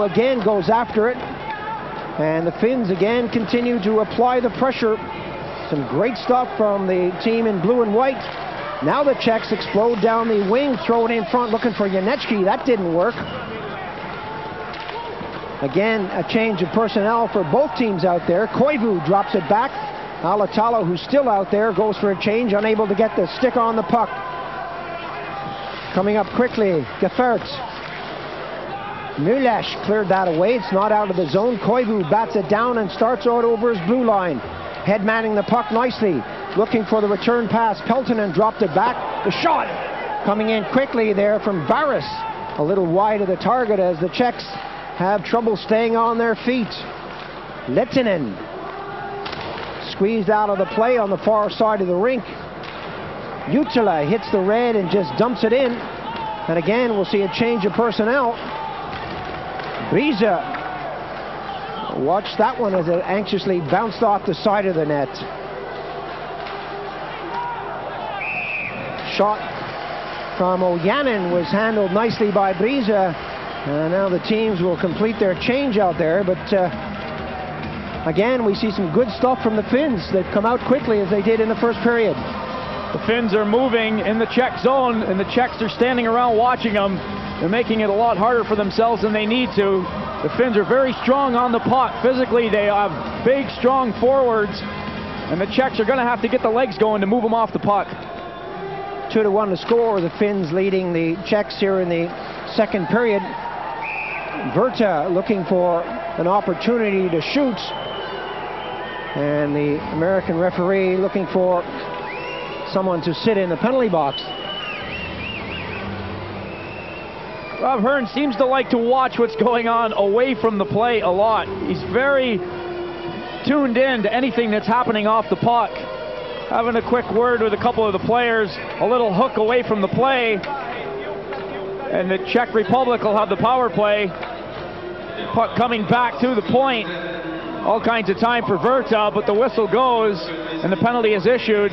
again goes after it. And the Finns again continue to apply the pressure. Some great stuff from the team in blue and white. Now the Czechs explode down the wing, throw it in front, looking for Janecki. That didn't work. Again, a change of personnel for both teams out there. Koivu drops it back. Alatalo, who's still out there, goes for a change, unable to get the stick on the puck. Coming up quickly, Gefert. Mulesh cleared that away. It's not out of the zone. Koivu bats it down and starts out over his blue line. Head manning the puck nicely, looking for the return pass. Peltonen dropped it back. The shot coming in quickly there from Barris. A little wide of the target as the Czechs have trouble staying on their feet. Lehtinen squeezed out of the play on the far side of the rink. Jutila hits the red and just dumps it in. And again, we'll see a change of personnel. Driza, watch that one as it anxiously bounced off the side of the net. Shot from Ojanen was handled nicely by Driza. And now the teams will complete their change out there. But again, we see some good stuff from the Finns. They've come out quickly as they did in the first period. The Finns are moving in the Czech zone, and the Czechs are standing around watching them. They're making it a lot harder for themselves than they need to. The Finns are very strong on the puck. Physically, they have big, strong forwards, and the Czechs are going to have to get the legs going to move them off the puck. 2-1 to score. The Finns leading the Czechs here in the second period. Verta looking for an opportunity to shoot, and the American referee looking for someone to sit in the penalty box. Rob Hearn seems to like to watch what's going on away from the play a lot. He's very tuned in to anything that's happening off the puck. Having a quick word with a couple of the players, a little hook away from the play, and the Czech Republic will have the power play. Puck coming back to the point. All kinds of time for Verta, but the whistle goes and the penalty is issued.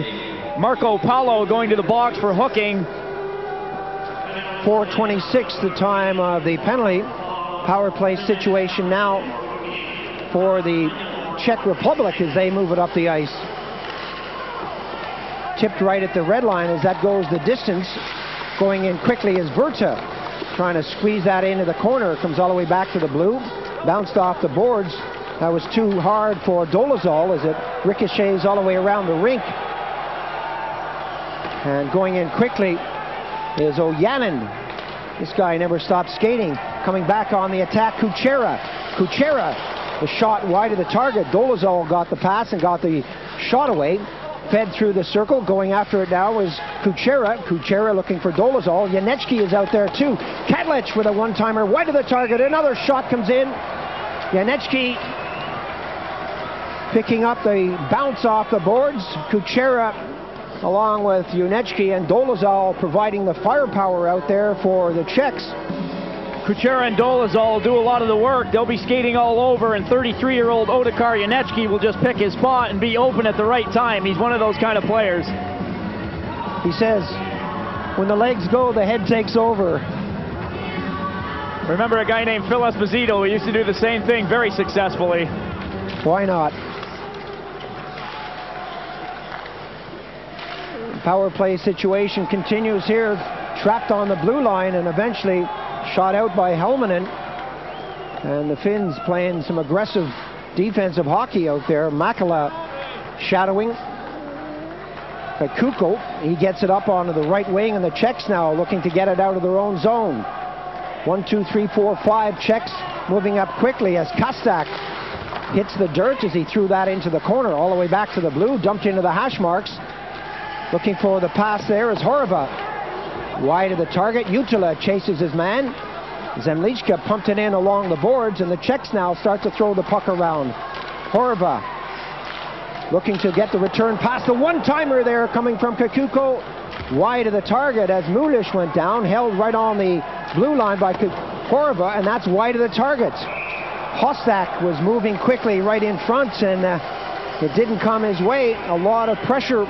Marco Paolo going to the box for hooking. 4:26 the time of the penalty. Power play situation now for the Czech Republic as they move it up the ice. Tipped right at the red line as that goes the distance. Going in quickly is Verta, trying to squeeze that into the corner. Comes all the way back to the blue. Bounced off the boards. That was too hard for Dolezal as it ricochets all the way around the rink. And going in quickly is Oyanin. This guy never stopped skating. Coming back on the attack, Kuchera. Kuchera, the shot wide of the target. Dolezal got the pass and got the shot away. Fed through the circle. Going after it now is Kuchera. Kuchera looking for Dolezal. Janecki is out there too. Kadlec with a one-timer wide of the target. Another shot comes in. Janecki picking up the bounce off the boards. Kuchera along with Janecki and Dolezal providing the firepower out there for the Czechs. Kuchera and Dolezal will do a lot of the work. They'll be skating all over, and 33-year-old Otakar Janecki will just pick his spot and be open at the right time. He's one of those kind of players. He says, when the legs go, the head takes over. Remember a guy named Phil Esposito who used to do the same thing very successfully. Why not? Power play situation continues here. Trapped on the blue line and eventually shot out by Helminen. And the Finns playing some aggressive defensive hockey out there. Makala shadowing. Kuko, he gets it up onto the right wing, and the Czechs now looking to get it out of their own zone. 1, 2, 3, 4, 5 Czechs moving up quickly as Kastak hits the dirt as he threw that into the corner all the way back to the blue, dumped into the hash marks. Looking for the pass there is Horva. Wide of the target, Jutila chases his man. Zemlichka pumped it in along the boards, and the Czechs now start to throw the puck around. Horva looking to get the return pass. The one-timer there coming from Kakuko. Wide of the target as Mulish went down, held right on the blue line by Horva, and that's wide of the target. Hostak was moving quickly right in front, and it didn't come his way. A lot of pressure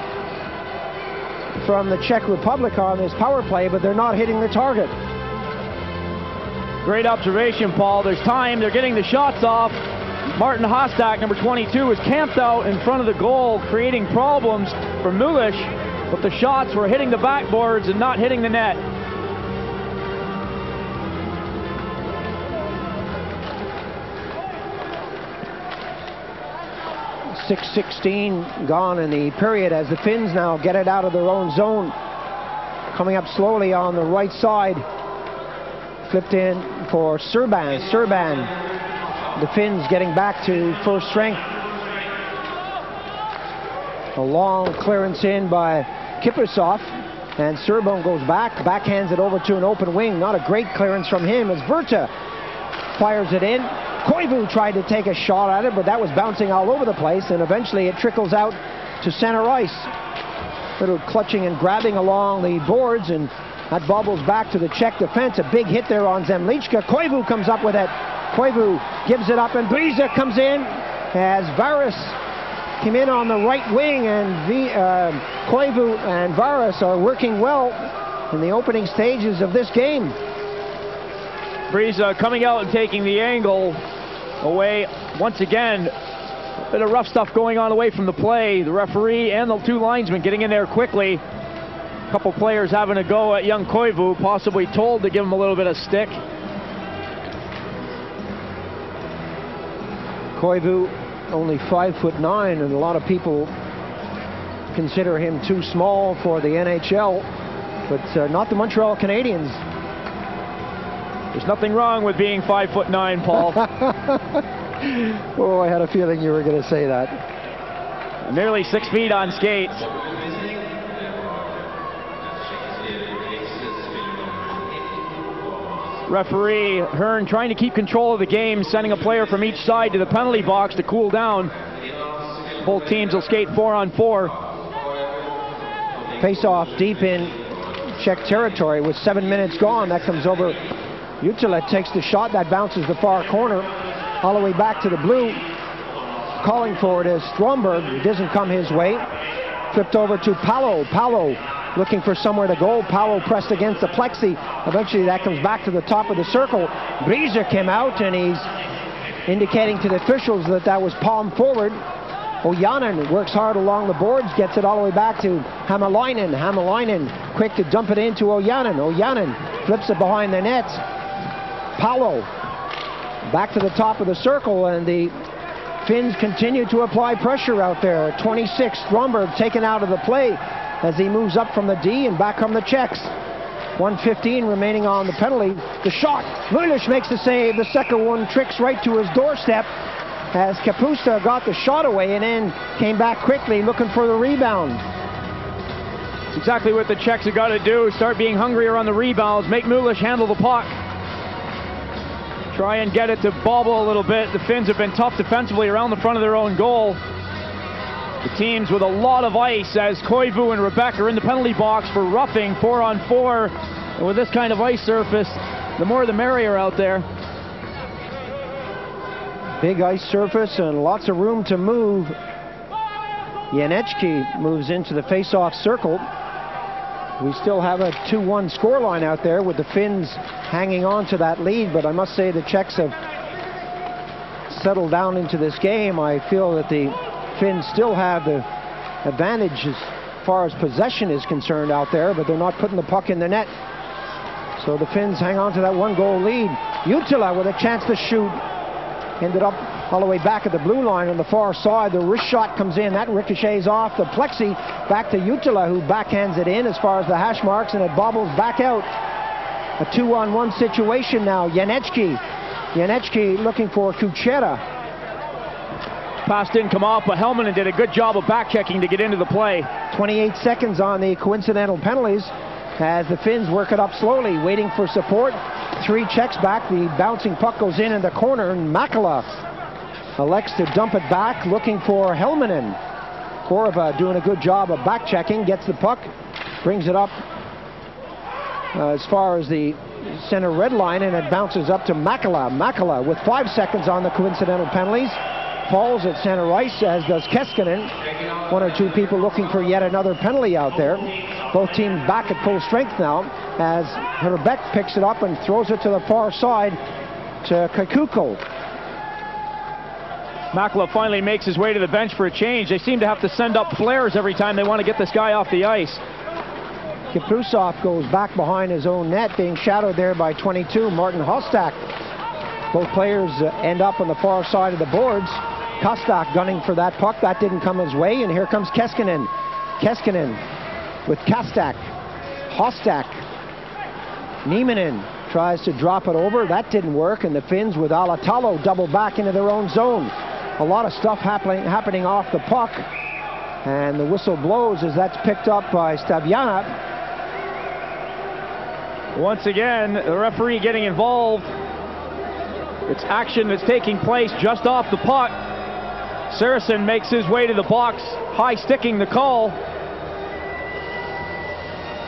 from the Czech Republic on this power play, but they're not hitting the target. Great observation, Paul. There's time. They're getting the shots off. Martin Hostak, number 22, is camped out in front of the goal, creating problems for Mulish, but the shots were hitting the backboards and not hitting the net. 6:16 gone in the period as the Finns now get it out of their own zone. Coming up slowly on the right side. Flipped in for Serban. Serban, the Finns getting back to first strength. A long clearance in by Kiprusoff, and Serban goes back, backhands it over to an open wing. Not a great clearance from him as Verta fires it in. Koivu tried to take a shot at it, but that was bouncing all over the place, and eventually it trickles out to center ice. Little clutching and grabbing along the boards, and that bobbles back to the Czech defense. A big hit there on Zemlichka. Koivu comes up with it. Koivu gives it up, and Briza comes in as Varis came in on the right wing, and Koivu and Varis are working well in the opening stages of this game. Briza coming out and taking the angle away once again. A bit of rough stuff going on away from the play. The referee and the two linesmen getting in there quickly. A couple players having a go at young Koivu, possibly told to give him a little bit of stick. Koivu only 5'9", and a lot of people consider him too small for the NHL, but not the Montreal Canadiens. There's nothing wrong with being 5'9", Paul. Oh, I had a feeling you were going to say that. Nearly 6 feet on skates. Referee Hearn trying to keep control of the game, sending a player from each side to the penalty box to cool down. Both teams will skate 4-on-4. Face-off deep in Czech territory with 7 minutes gone. That comes over. Jutila takes the shot. That bounces the far corner all the way back to the blue. Calling for it is Stromberg. It doesn't come his way. Flipped over to Paolo. Paolo looking for somewhere to go. Paolo pressed against the plexi. Eventually that comes back to the top of the circle. Briza came out, and he's indicating to the officials that that was palm forward. Ojanen works hard along the boards, gets it all the way back to Hämäläinen. Hämäläinen quick to dump it into Ojanen. Ojanen flips it behind the net. Paolo back to the top of the circle, and the Finns continue to apply pressure out there. 26, Stromberg taken out of the play as he moves up from the D, and back come the Czechs. 1:15 remaining on the penalty. The shot, Mülisch makes the save. The second one tricks right to his doorstep as Kapusta got the shot away and then came back quickly looking for the rebound. It's exactly what the Czechs have got to do. Start being hungrier on the rebounds. Make Mülisch handle the puck. Try and get it to bobble a little bit. The Finns have been tough defensively around the front of their own goal. The teams with a lot of ice as Koivu and Rebecca are in the penalty box for roughing 4-on-4. And with this kind of ice surface, the more the merrier out there. Big ice surface and lots of room to move. Janecki moves into the face-off circle. We still have a 2-1 scoreline out there with the Finns hanging on to that lead, but I must say the Czechs have settled down into this game. I feel that the Finns still have the advantage as far as possession is concerned out there, but they're not putting the puck in the net. So the Finns hang on to that 1-goal lead. Jutila with a chance to shoot. Ended up all the way back at the blue line on the far side. The wrist shot comes in. That ricochets off the plexi. Back to Jutila, who backhands it in as far as the hash marks, and it bobbles back out. A 2-on-1 situation now. Janecki looking for Kuchera. Pass didn't come off, but Helminen did a good job of back-checking to get into the play. 28 seconds on the coincidental penalties as the Finns work it up slowly, waiting for support. 3 Czechs back. The bouncing puck goes in the corner, and Makala elects to dump it back, looking for Helminen. Korva doing a good job of back-checking, gets the puck, brings it up as far as the center red line, and it bounces up to Makala. Makala with 5 seconds on the coincidental penalties. Falls at center ice, as does Keskinen. 1 or 2 people looking for yet another penalty out there. Both teams back at full strength now as Herbeck picks it up and throws it to the far side to Kakuko. Makala finally makes his way to the bench for a change. They seem to have to send up flares every time they want to get this guy off the ice. Kaprizov goes back behind his own net, being shadowed there by 22, Martin Hostak. Both players end up on the far side of the boards. Kostak gunning for that puck. That didn't come his way, and here comes Keskinen. Keskinen with Kostak. Hostak. Nieminen tries to drop it over. That didn't work, and the Finns with Alatalo double back into their own zone. A lot of stuff happening off the puck, and the whistle blows as that's picked up by Staviana. Once again, the referee getting involved. It's action that's taking place just off the puck. Saracen makes his way to the box, high sticking the call.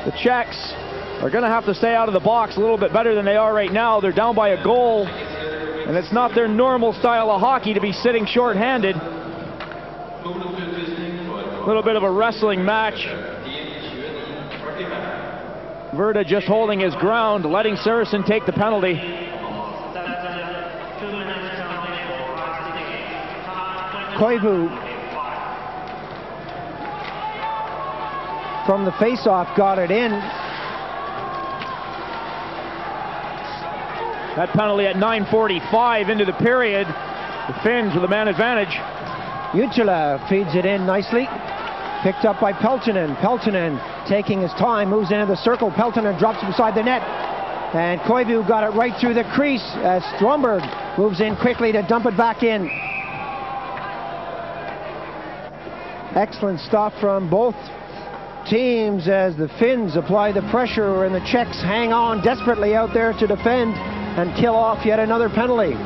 The Czechs are going to have to stay out of the box a little bit better than they are right now. They're down by a goal, and it's not their normal style of hockey to be sitting short-handed. A little bit of a wrestling match. Verda just holding his ground, letting Saracen take the penalty. Koivu from the face-off got it in. That penalty at 9:45 into the period. The Finns with a man advantage. Jutila feeds it in nicely. Picked up by Peltonen. Peltonen taking his time, moves into the circle. Peltonen drops beside the net. And Koivu got it right through the crease as Stromberg moves in quickly to dump it back in. Excellent stuff from both teams as the Finns apply the pressure and the Czechs hang on desperately out there to defend and kill off yet another penalty.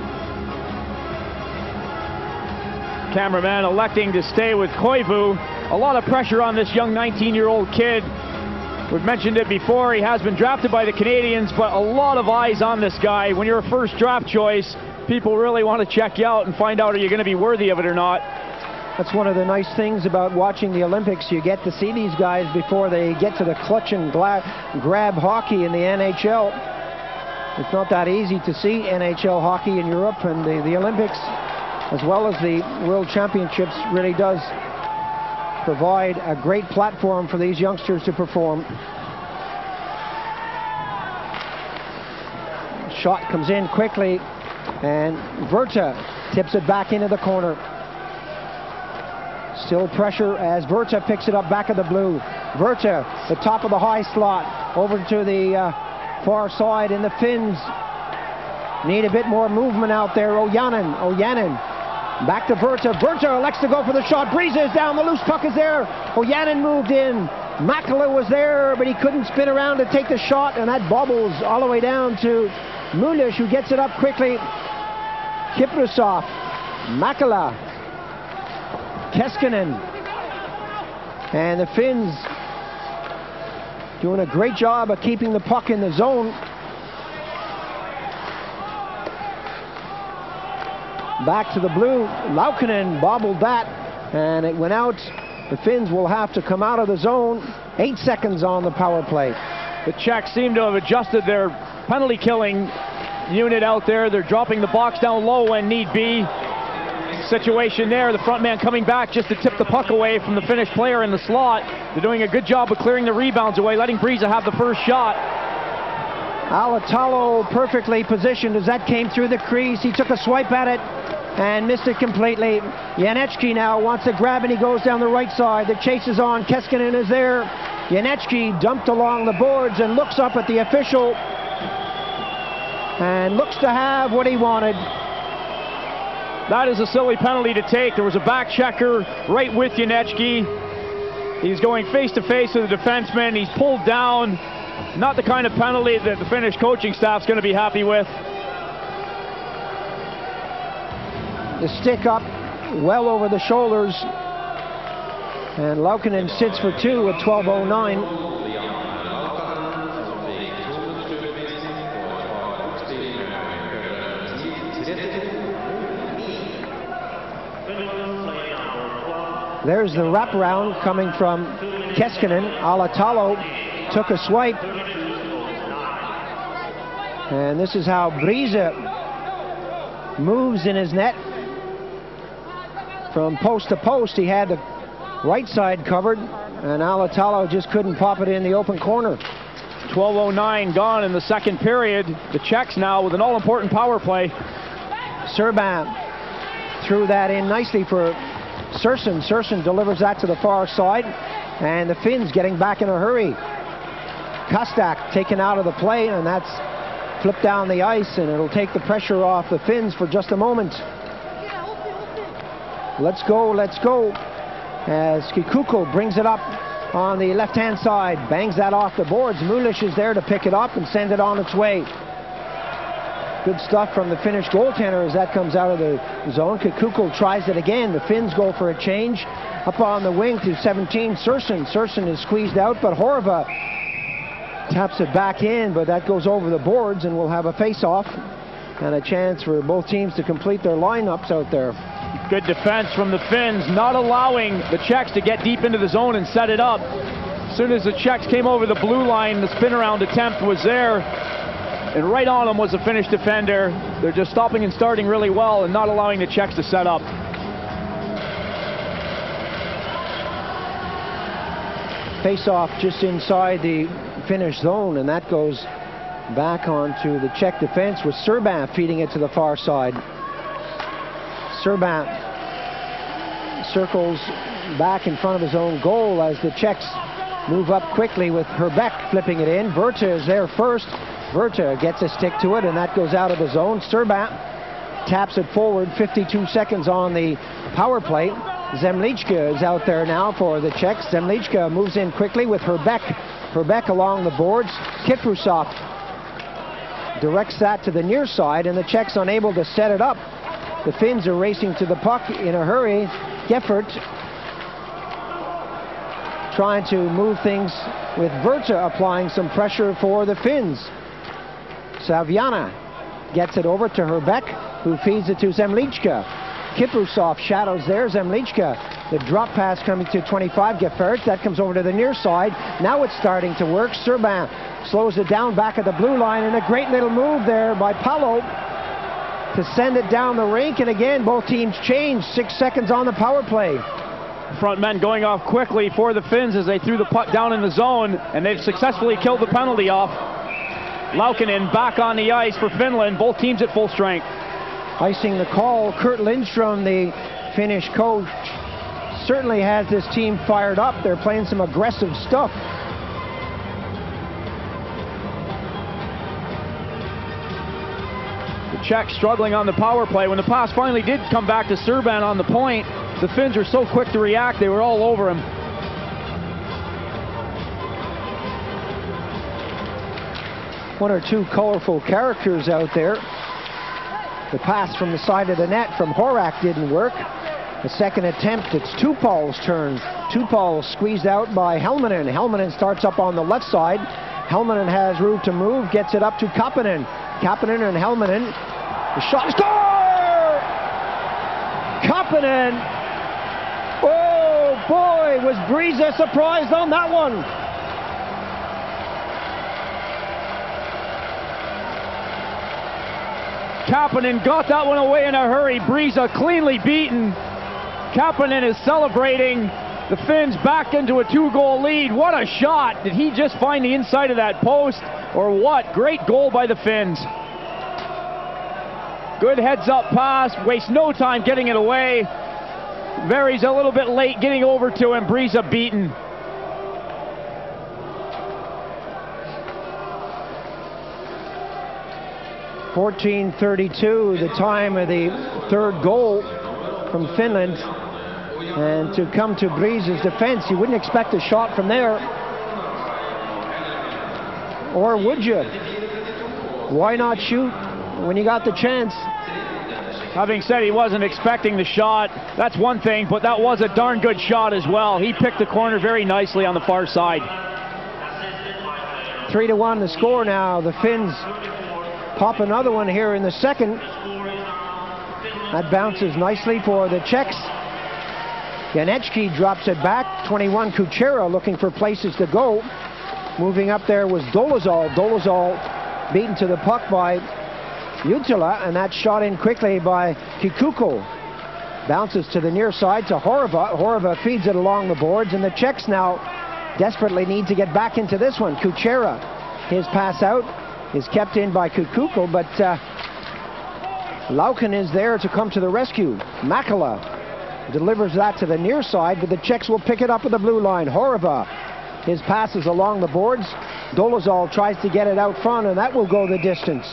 Cameraman electing to stay with Koivu. A lot of pressure on this young 19-year-old kid. We've mentioned it before, he has been drafted by the Canadians, but a lot of eyes on this guy. When you're a first draft choice, people really want to check you out and find out are you going to be worthy of it or not. That's one of the nice things about watching the Olympics. You get to see these guys before they get to the clutch and grab hockey in the NHL. It's not that easy to see NHL hockey in Europe, and the Olympics, as well as the World Championships, really does provide a great platform for these youngsters to perform. Shot comes in quickly, and Virta tips it back into the corner. Still pressure as Virta picks it up back of the blue. Virta, the top of the high slot, over to the far side, and the Finns need a bit more movement out there. Ojanen, back to Virta. Virta elects to go for the shot. Breezes down, the loose puck is there. Ojanen moved in. Makala was there, but he couldn't spin around to take the shot, and that bobbles all the way down to Mulish, who gets it up quickly. Kiprusov, Makala, Keskinen, and the Finns doing a great job of keeping the puck in the zone. Back to the blue. Laukkanen bobbled that, and it went out. The Finns will have to come out of the zone. 8 seconds on the power play. The Czechs seem to have adjusted their penalty killing unit out there. They're dropping the box down low when need be. Situation there, the front man coming back just to tip the puck away from the Finnish player in the slot. They're doing a good job of clearing the rebounds away, letting Breeza have the first shot. Alatalo perfectly positioned as that came through the crease. He took a swipe at it and missed it completely. Janecki now wants to grab, and he goes down the right side. The chase is on. Keskinen is there. Janecki dumped along the boards and looks up at the official and looks to have what he wanted. That is a silly penalty to take. There was a back checker right with Janecki. He's going face to face with the defenseman. He's pulled down. Not the kind of penalty that the Finnish coaching staff's going to be happy with. The stick up well over the shoulders, and Laukkanen sits for two at 12:09. There's the wraparound coming from Keskinen. Alatalo took a swipe, and this is how Breeza moves in his net. From post to post, he had the right side covered, and Alatalo just couldn't pop it in the open corner. 12:09 gone in the second period. The Czechs now with an all-important power play. Serban threw that in nicely for Surson. Surson delivers that to the far side, and the Finns getting back in a hurry. Kastak taken out of the play, and that's flipped down the ice, and it'll take the pressure off the Finns for just a moment. Let's go, let's go. As Kikuko brings it up on the left-hand side, bangs that off the boards. Mulish is there to pick it up and send it on its way. Good stuff from the Finnish goaltender as that comes out of the zone. Kikuko tries it again. The Finns go for a change. Up on the wing to 17, Surson. Surson is squeezed out, but Horva taps it back in, but that goes over the boards, and we'll have a face-off and a chance for both teams to complete their lineups out there. Good defense from the Finns, not allowing the Czechs to get deep into the zone and set it up. As soon as the Czechs came over the blue line, the spin-around attempt was there, and right on them was the Finnish defender. They're just stopping and starting really well and not allowing the Czechs to set up. Face-off just inside the Finnish zone, and that goes back onto the Czech defense with Serban feeding it to the far side. Serban circles back in front of his own goal as the Czechs move up quickly with Herbeck flipping it in. Virta is there first. Virta gets a stick to it, and that goes out of the zone. Serban taps it forward. 52 seconds on the power play. Zemlichka is out there now for the Czechs. Zemlichka moves in quickly with Herbeck. Herbeck along the boards. Kiprusov directs that to the near side, and the Czechs unable to set it up. The Finns are racing to the puck in a hurry. Geffert trying to move things with Virta applying some pressure for the Finns. Saviana gets it over to Herbeck, who feeds it to Zemlichka. Kiprusov shadows there. Zemlichka The drop pass coming to 25, Gefert. That comes over to the near side. Now it's starting to work. Serban slows it down back at the blue line, and a great little move there by Paolo to send it down the rink. And again, both teams change. 6 seconds on the power play. Front men going off quickly for the Finns as they threw the puck down in the zone, and they've successfully killed the penalty off. Laukkanen back on the ice for Finland, both teams at full strength. Icing the call, Kurt Lindstrom, the Finnish coach, certainly has this team fired up. They're playing some aggressive stuff. The Czechs struggling on the power play. When the pass finally did come back to Serban on the point, the Finns were so quick to react, they were all over him. One or two colorful characters out there. The pass from the side of the net from Horak didn't work. The second attempt, it's Tupal's turn. Tupal squeezed out by Helminen. Helminen starts up on the left side. Helminen has room to move, gets it up to Kapanen. Kapanen and Helminen. The shot, score! Kapanen! Oh boy, was Breeza surprised on that one. Kapanen got that one away in a hurry. Breeza cleanly beaten. Kapanen is celebrating. The Finns back into a 2-goal lead. What a shot. Did he just find the inside of that post or what? Great goal by the Finns. Good heads-up pass. Wastes no time getting it away. Vary's a little bit late getting over to him. Breeza beaten. .14:32, the time of the third goal from Finland. And to come to Breeze's defense, you wouldn't expect a shot from there. Or would you? Why not shoot when you got the chance? Having said he wasn't expecting the shot, that's one thing, but that was a darn good shot as well. He picked the corner very nicely on the far side. 3-1 the score now. The Finns pop another one here in the second. That bounces nicely for the Czechs. Janecki drops it back. 21 Kuchera looking for places to go. Moving up there was Dolezal. Dolezal beaten to the puck by Jutila, and that's shot in quickly by Kikuko. Bounces to the near side to Horva. Horva feeds it along the boards, and the Czechs now desperately need to get back into this one. Kuchera, his pass out is kept in by Kikuko, but Laukkanen is there to come to the rescue. Makala delivers that to the near side, but the Czechs will pick it up at the blue line. Horva, his pass is along the boards. Dolezal tries to get it out front, and that will go the distance.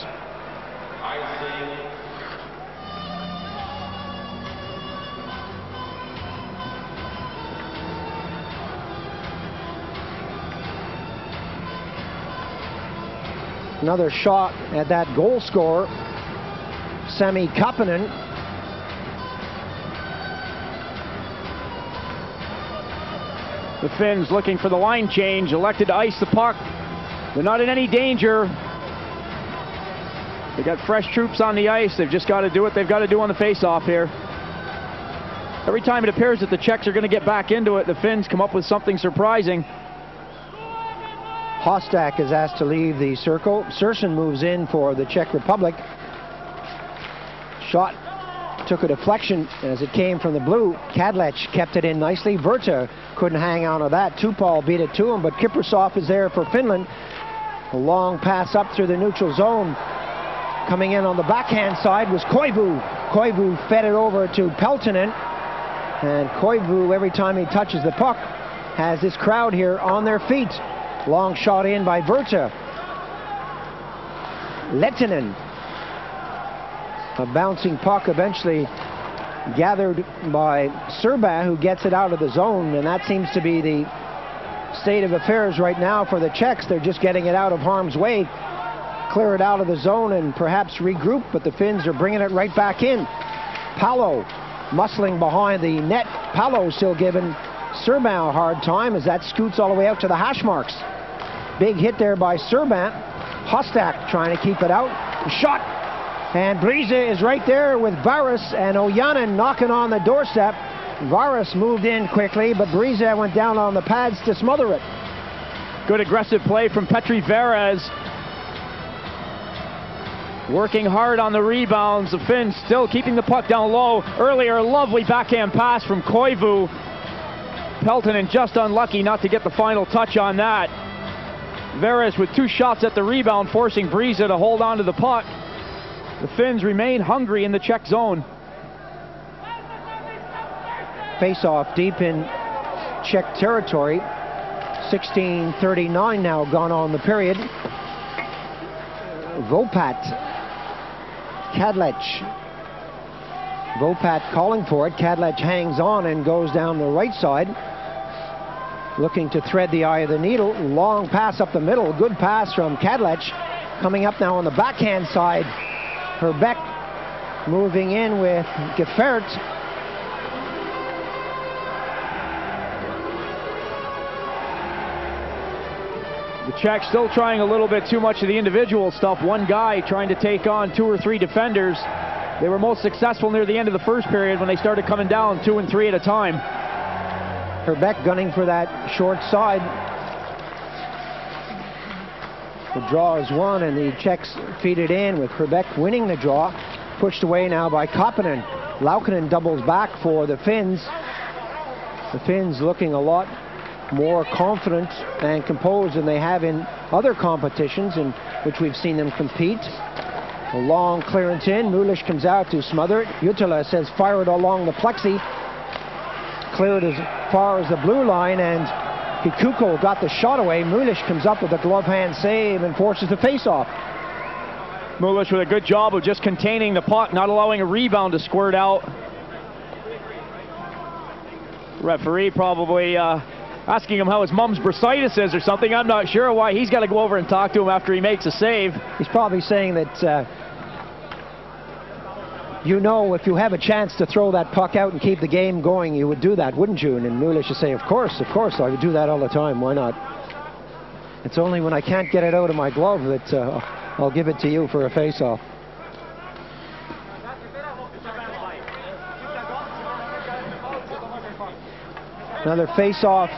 Another shot at that goal scorer, Sami Kapanen. The Finns looking for the line change, elected to ice the puck. They're not in any danger. They got fresh troops on the ice. They've just got to do what they've got to do on the face-off here. Every time it appears that the Czechs are going to get back into it, the Finns come up with something surprising. Hostak is asked to leave the circle. Sersen moves in for the Czech Republic. Shot took a deflection as it came from the blue. Kadlec kept it in nicely. Verta couldn't hang on to that. Tupal beat it to him, but Kiprasov is there for Finland. A long pass up through the neutral zone. Coming in on the backhand side was Koivu. Koivu fed it over to Peltonen. And Koivu, every time he touches the puck, has this crowd here on their feet. Long shot in by Verta. Lehtinen. A bouncing puck eventually gathered by Serban, who gets it out of the zone, and that seems to be the state of affairs right now for the Czechs. They're just getting it out of harm's way, clear it out of the zone, and perhaps regroup, but the Finns are bringing it right back in. Palo muscling behind the net. Palo still giving Serban a hard time as that scoots all the way out to the hash marks. Big hit there by Serban. Hostak trying to keep it out. Shot. And Breeza is right there with Barras and Ojanen knocking on the doorstep. Varis moved in quickly, but Brizet went down on the pads to smother it. Good aggressive play from Petri Veres. Working hard on the rebounds. The Finns still keeping the puck down low. Earlier, a lovely backhand pass from Koivu. Peltonen just unlucky not to get the final touch on that. Veres with 2 shots at the rebound, forcing Brizet to hold on to the puck. The Finns remain hungry in the Czech zone. Face-off deep in Czech territory. 16:39 now gone on the period. Vopat. Kadlec. Vopat calling for it. Kadlec hangs on and goes down the right side. Looking to thread the eye of the needle. Long pass up the middle. Good pass from Kadlec. Coming up now on the backhand side. Herbeck moving in with Gefert. The Czechs still trying a little bit too much of the individual stuff. One guy trying to take on 2 or 3 defenders. They were most successful near the end of the first period when they started coming down 2 and 3 at a time. Herbeck gunning for that short side. The draw is won, and the Czechs feed it in with Herbeck winning the draw. Pushed away now by Kapanen. Laukkanen doubles back for the Finns. The Finns looking a lot more confident and composed than they have in other competitions in which we've seen them compete. A long clearance in. Mulish comes out to smother it. Jutila says fire it along the plexi. Cleared as far as the blue line, and Kikuko got the shot away. Mulish comes up with a glove hand save and forces the face-off. Mulish with a good job of just containing the puck, not allowing a rebound to squirt out. Referee probably asking him how his mom's bursitis is or something. I'm not sure why he's got to go over and talk to him after he makes a save. He's probably saying that, you know, if you have a chance to throw that puck out and keep the game going, you would do that, wouldn't you? And Mulish is saying, of course, I would do that all the time. Why not? It's only when I can't get it out of my glove that I'll give it to you for a face-off. Another face-off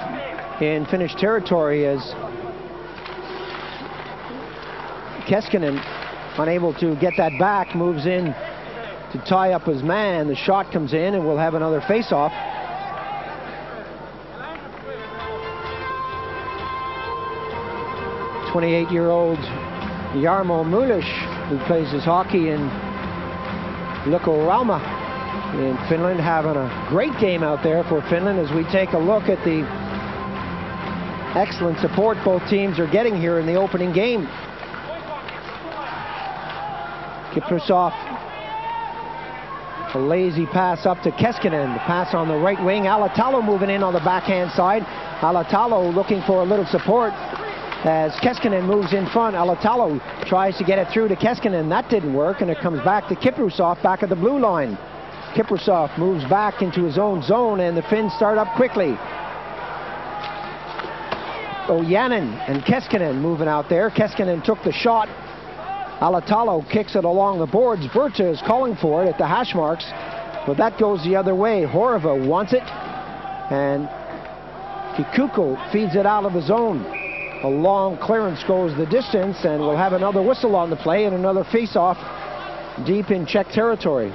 in Finnish territory as Keskinen, unable to get that back, moves in to tie up his man. The shot comes in, and we'll have another face-off. .28-year-old Jarmo Mulish, who plays his hockey in Lukko-Rauma in Finland, having a great game out there for Finland as we take a look at the excellent support both teams are getting here in the opening game. Kiprusov, a lazy pass up to Keskinen. The pass on the right wing. Alatalo moving in on the backhand side. Alatalo looking for a little support as Keskinen moves in front. Alatalo tries to get it through to Keskinen. That didn't work, and it comes back to Kiprusov back at the blue line. Kiprusov moves back into his own zone, and the Finns start up quickly. Ojanen and Keskinen moving out there. Keskinen took the shot. Alatalo kicks it along the boards. Berta is calling for it at the hash marks, but that goes the other way. Horva wants it, and Kikuko feeds it out of the zone. A long clearance goes the distance, and we'll have another whistle on the play and another face-off deep in Czech territory.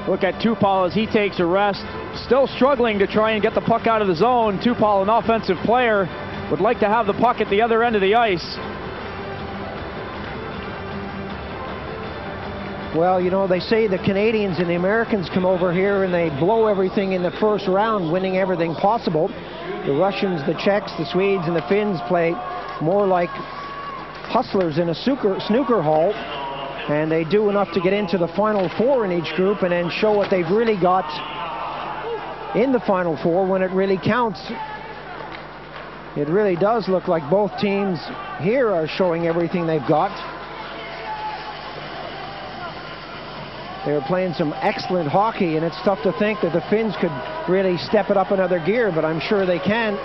Look at Tupal as he takes a rest. Still struggling to try and get the puck out of the zone. Tupal, an offensive player, would like to have the puck at the other end of the ice. Well, you know, they say the Canadians and the Americans come over here and they blow everything in the first round, winning everything possible. The Russians, the Czechs, the Swedes, and the Finns play more like hustlers in a snooker hall. And they do enough to get into the Final Four in each group and then show what they've really got in the Final Four when it really counts. It really does look like both teams here are showing everything they've got. They're playing some excellent hockey, and it's tough to think that the Finns could really step it up another gear, but I'm sure they can.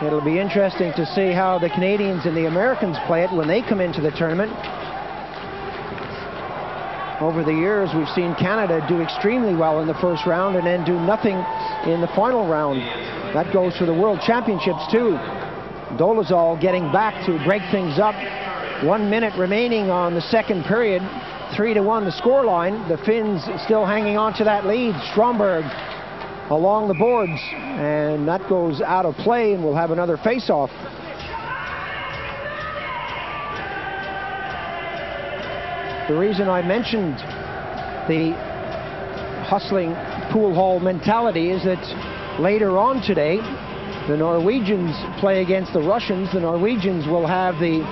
It'll be interesting to see how the Canadians and the Americans play it when they come into the tournament. over the years, we've seen Canada do extremely well in the first round and then do nothing in the final round. That goes for the World Championships too. Dolezal getting back to break things up. 1 minute remaining on the second period. 3-1 the scoreline. The Finns still hanging on to that lead. Stromberg along the boards, and that goes out of play, and we'll have another face-off. The reason I mentioned the hustling pool hall mentality is that later on today, the Norwegians play against the Russians. The Norwegians will have the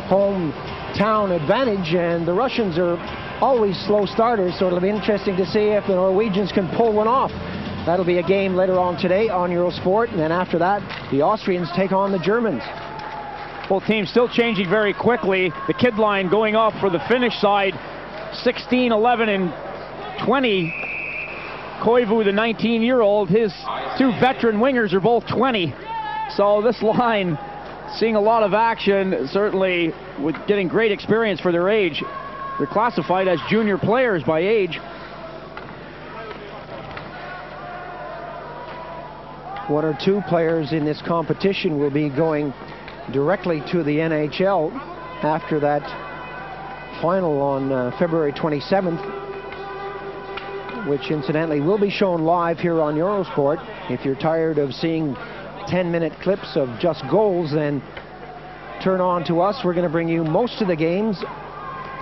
hometown advantage, and the Russians are always slow starters, so it'll be interesting to see if the Norwegians can pull one off. That'll be a game later on today on Eurosport, and then after that, the Austrians take on the Germans. Both teams still changing very quickly. The kid line going off for the Finnish side, 16, 11, and 20. Koivu, the 19-year-old, his two veteran wingers are both 20. So this line seeing a lot of action, certainly with getting great experience for their age. They're classified as junior players by age. One or two players in this competition will be going directly to the NHL after that final on February 27th, which incidentally will be shown live here on Eurosport. If you're tired of seeing 10-minute clips of just goals, then turn on to us. We're going to bring you most of the games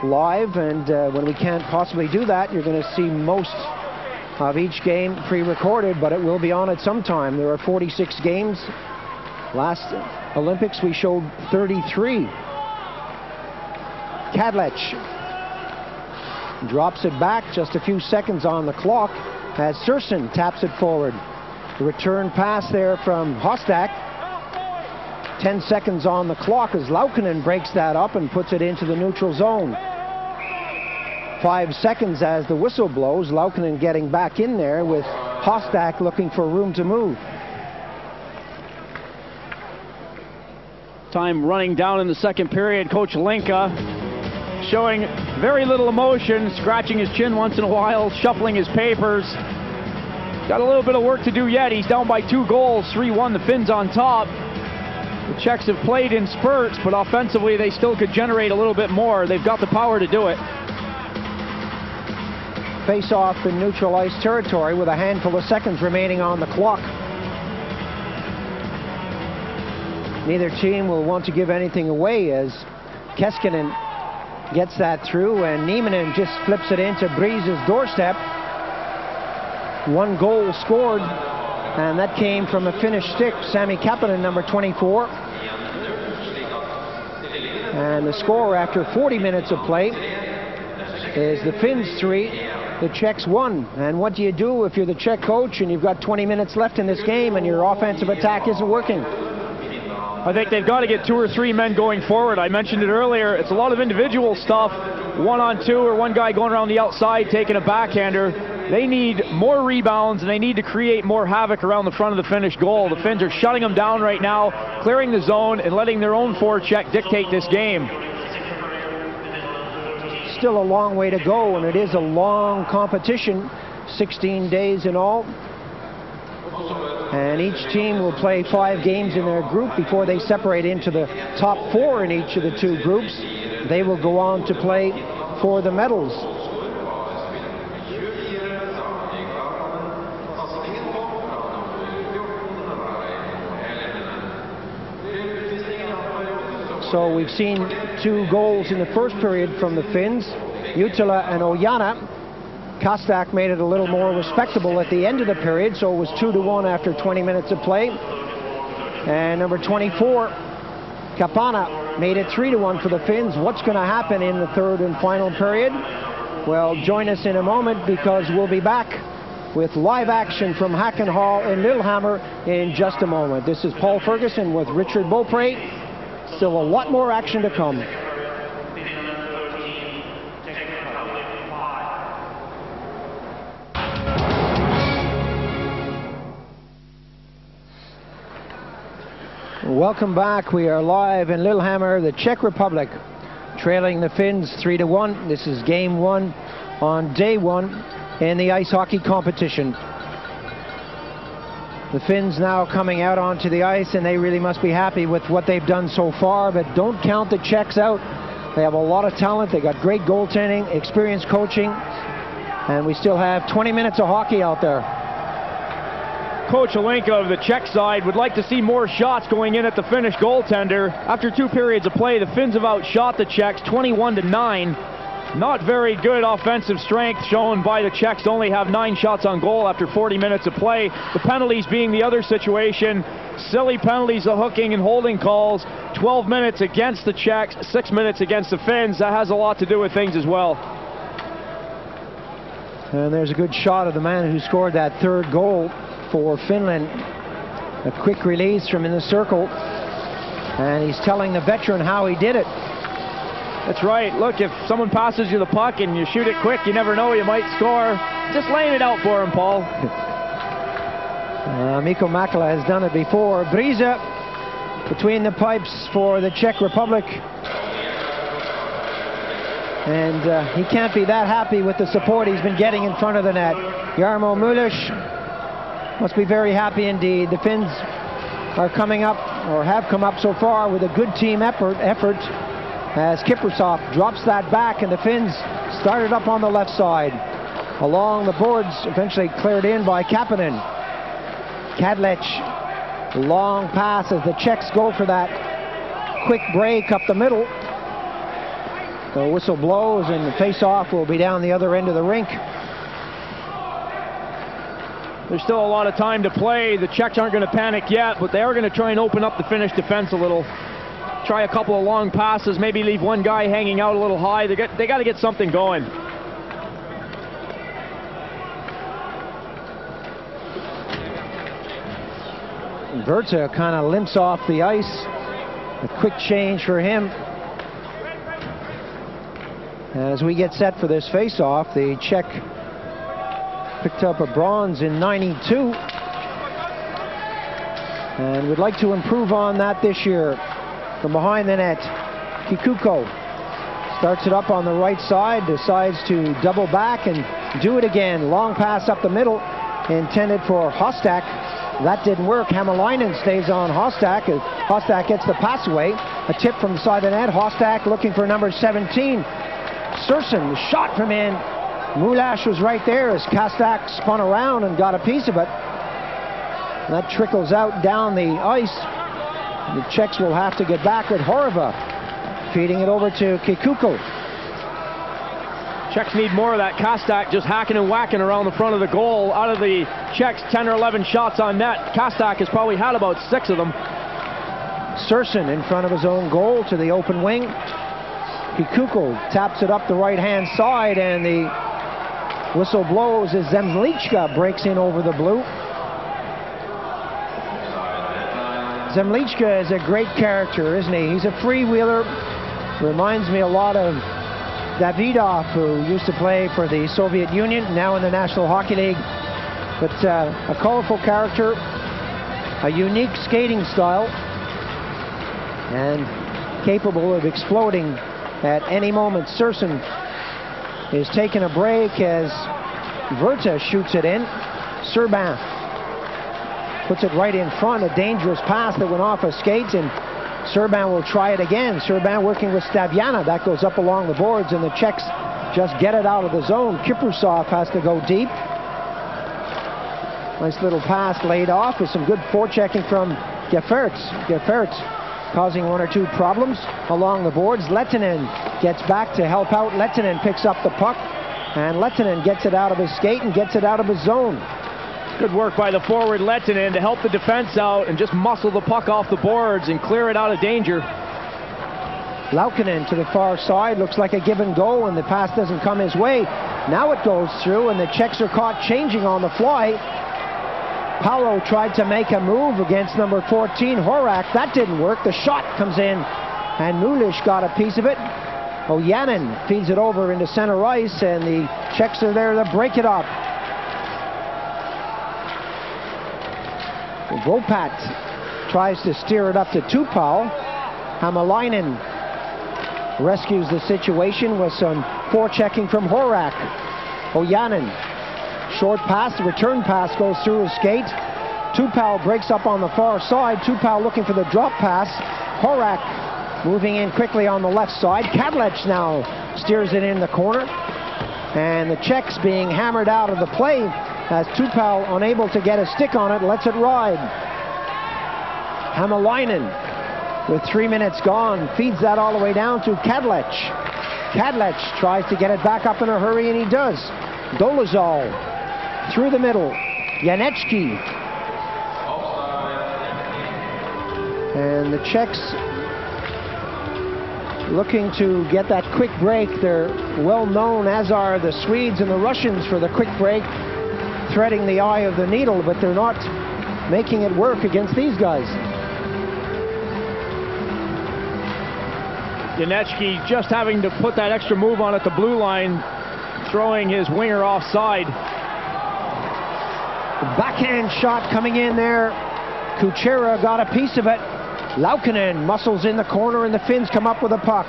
live, and when we can't possibly do that, you're going to see most of each game pre-recorded, but it will be on at some time. There are 46 games. Last Olympics we showed 33. Kadlec drops it back, just a few seconds on the clock as Sursen taps it forward. The return pass there from Hostak. 10 seconds on the clock as Laukkanen breaks that up and puts it into the neutral zone. 5 seconds as the whistle blows. Laukkanen getting back in there with Hostak looking for room to move. Time running down in the second period. Coach Linka showing very little emotion, scratching his chin once in a while, shuffling his papers. Got a little bit of work to do yet. He's down by 2 goals, 3-1, the Finns on top. The Czechs have played in spurts, but offensively they still could generate a little bit more. They've got the power to do it. Face off in neutral ice territory with a handful of seconds remaining on the clock. Neither team will want to give anything away as Keskinen gets that through, and Nieminen just flips it into Breeze's doorstep. 1 goal scored, and that came from a Finnish stick, Sami Kapanen, number 24. And the score after 40 minutes of play is the Finns 3, the Czechs 1. And what do you do if you're the Czech coach and you've got 20 minutes left in this game and your offensive attack isn't working? I think they've got to get 2 or 3 men going forward. I mentioned it earlier. It's a lot of individual stuff. 1-on-2 or one guy going around the outside taking a backhander. They need more rebounds, and they need to create more havoc around the front of the Finnish goal. The Finns are shutting them down right now, clearing the zone and letting their own forecheck dictate this game. Still a long way to go, and it is a long competition, 16 days in all. And each team will play 5 games in their group before they separate into the top 4 in each of the 2 groups. They will go on to play for the medals. So we've seen 2 goals in the first period from the Finns, Jutila and Ojana. Kostak made it a little more respectable at the end of the period, so it was 2-1 after 20 minutes of play. And number 24, Kapana, made it 3-1 for the Finns. What's going to happen in the third and final period? Well, join us in a moment, because we'll be back with live action from Hacken Hall in Lillehammer in just a moment. This is Paul Ferguson with Richard Beaupre. Still a lot more action to come. Welcome back. We are live in Lillehammer, the Czech Republic, trailing the Finns 3-1. This is game 1 on day one in the ice hockey competition. The Finns now coming out onto the ice, and they really must be happy with what they've done so far, but don't count the Czechs out. They have a lot of talent, they got great goaltending, experienced coaching, and we still have 20 minutes of hockey out there. Coach Olenka of the Czech side would like to see more shots going in at the Finnish goaltender. After 2 periods of play, the Finns have outshot the Czechs 21-9. Not very good offensive strength shown by the Czechs. Only have 9 shots on goal after 40 minutes of play. The penalties being the other situation. Silly penalties, the hooking and holding calls. 12 minutes against the Czechs, 6 minutes against the Finns. That has a lot to do with things as well. And there's a good shot of the man who scored that 3rd goal for Finland. A quick release from in the circle. And he's telling the veteran how he did it. That's right. Look, if someone passes you the puck and you shoot it quick, you never know, you might score. Just laying it out for him, Paul. Mikko Makala has done it before. Brise between the pipes for the Czech Republic. And he can't be that happy with the support he's been getting in front of the net. Jarmo Mulish must be very happy indeed. The Finns are coming up, or have come up so far, with a good team effort as Kiprusoff drops that back, and the Finns started up on the left side. Along the boards, eventually cleared in by Kapanen. Kadlec, long pass as the Czechs go for that quick break up the middle. The whistle blows and the face-off will be down the other end of the rink. There's still a lot of time to play. The Czechs aren't going to panic yet, but they are going to try and open up the Finnish defense a little. Try a couple of long passes, maybe leave one guy hanging out a little high. They got to get something going. Verta kind of limps off the ice. A quick change for him. As we get set for this face-off, the Czech picked up a bronze in '92. And would like to improve on that this year. From behind the net, Kikuko starts it up on the right side, decides to double back and do it again. Long pass up the middle, intended for Hostak. That didn't work. Hämäläinen stays on Hostak. Hostak gets the pass away. A tip from the side of the net. Hostak looking for number 17. Surson, the shot from in. Mulash was right there as Kastak spun around and got a piece of it. And that trickles out down the ice. The Czechs will have to get back with Horva, feeding it over to Kikuko. Czechs need more of that. Kastak just hacking and whacking around the front of the goal. Out of the Czechs 10 or 11 shots on net, Kastak has probably had about 6 of them. Surson in front of his own goal to the open wing. Kikuko taps it up the right-hand side, and the whistle blows as Zemlichka breaks in over the blue. Zemlichka is a great character, isn't he? He's a freewheeler. Reminds me a lot of Davidov, who used to play for the Soviet Union, now in the National Hockey League. But a colorful character, a unique skating style, and capable of exploding at any moment. Surson is taking a break as Verta shoots it in. Serban puts it right in front, a dangerous pass that went off of skates, and Serban will try it again. Serban working with Staviana. That goes up along the boards, and the Czechs just get it out of the zone. Kiprusoff has to go deep. Nice little pass laid off with some good forechecking from Gefferts. Gefferts causing 1 or 2 problems along the boards. Lehtinen gets back to help out. Lehtinen picks up the puck, and Lehtinen gets it out of his skate and gets it out of his zone. Good work by the forward Lehtinen to help the defense out and just muscle the puck off the boards and clear it out of danger. Laukkanen to the far side, looks like a give and go, and the pass doesn't come his way. Now it goes through, and the Czechs are caught changing on the fly. Paolo tried to make a move against number 14, Horak. That didn't work. The shot comes in, and Mulish got a piece of it. Ojanen feeds it over into center ice, and the Czechs are there to break it up. Vopat tries to steer it up to Tupau. Hämäläinen rescues the situation with some forechecking from Horak. Ojanen. Short pass, the return pass goes through his skate. Tupou breaks up on the far side. Tupou looking for the drop pass. Horak moving in quickly on the left side. Kadlec now steers it in the corner. And the Czechs being hammered out of the play as Tupou, unable to get a stick on it, lets it ride. Hämäläinen, with 3 minutes gone, feeds that all the way down to Kadlec. Kadlec tries to get it back up in a hurry, and he does. Dolezal through the middle. Janecki. And the Czechs looking to get that quick break. They're well known, as are the Swedes and the Russians, for the quick break, threading the eye of the needle, but they're not making it work against these guys. Janecki just having to put that extra move on at the blue line, throwing his winger offside. Backhand shot coming in there. Kuchera got a piece of it. Laukkanen muscles in the corner, and the Finns come up with a puck.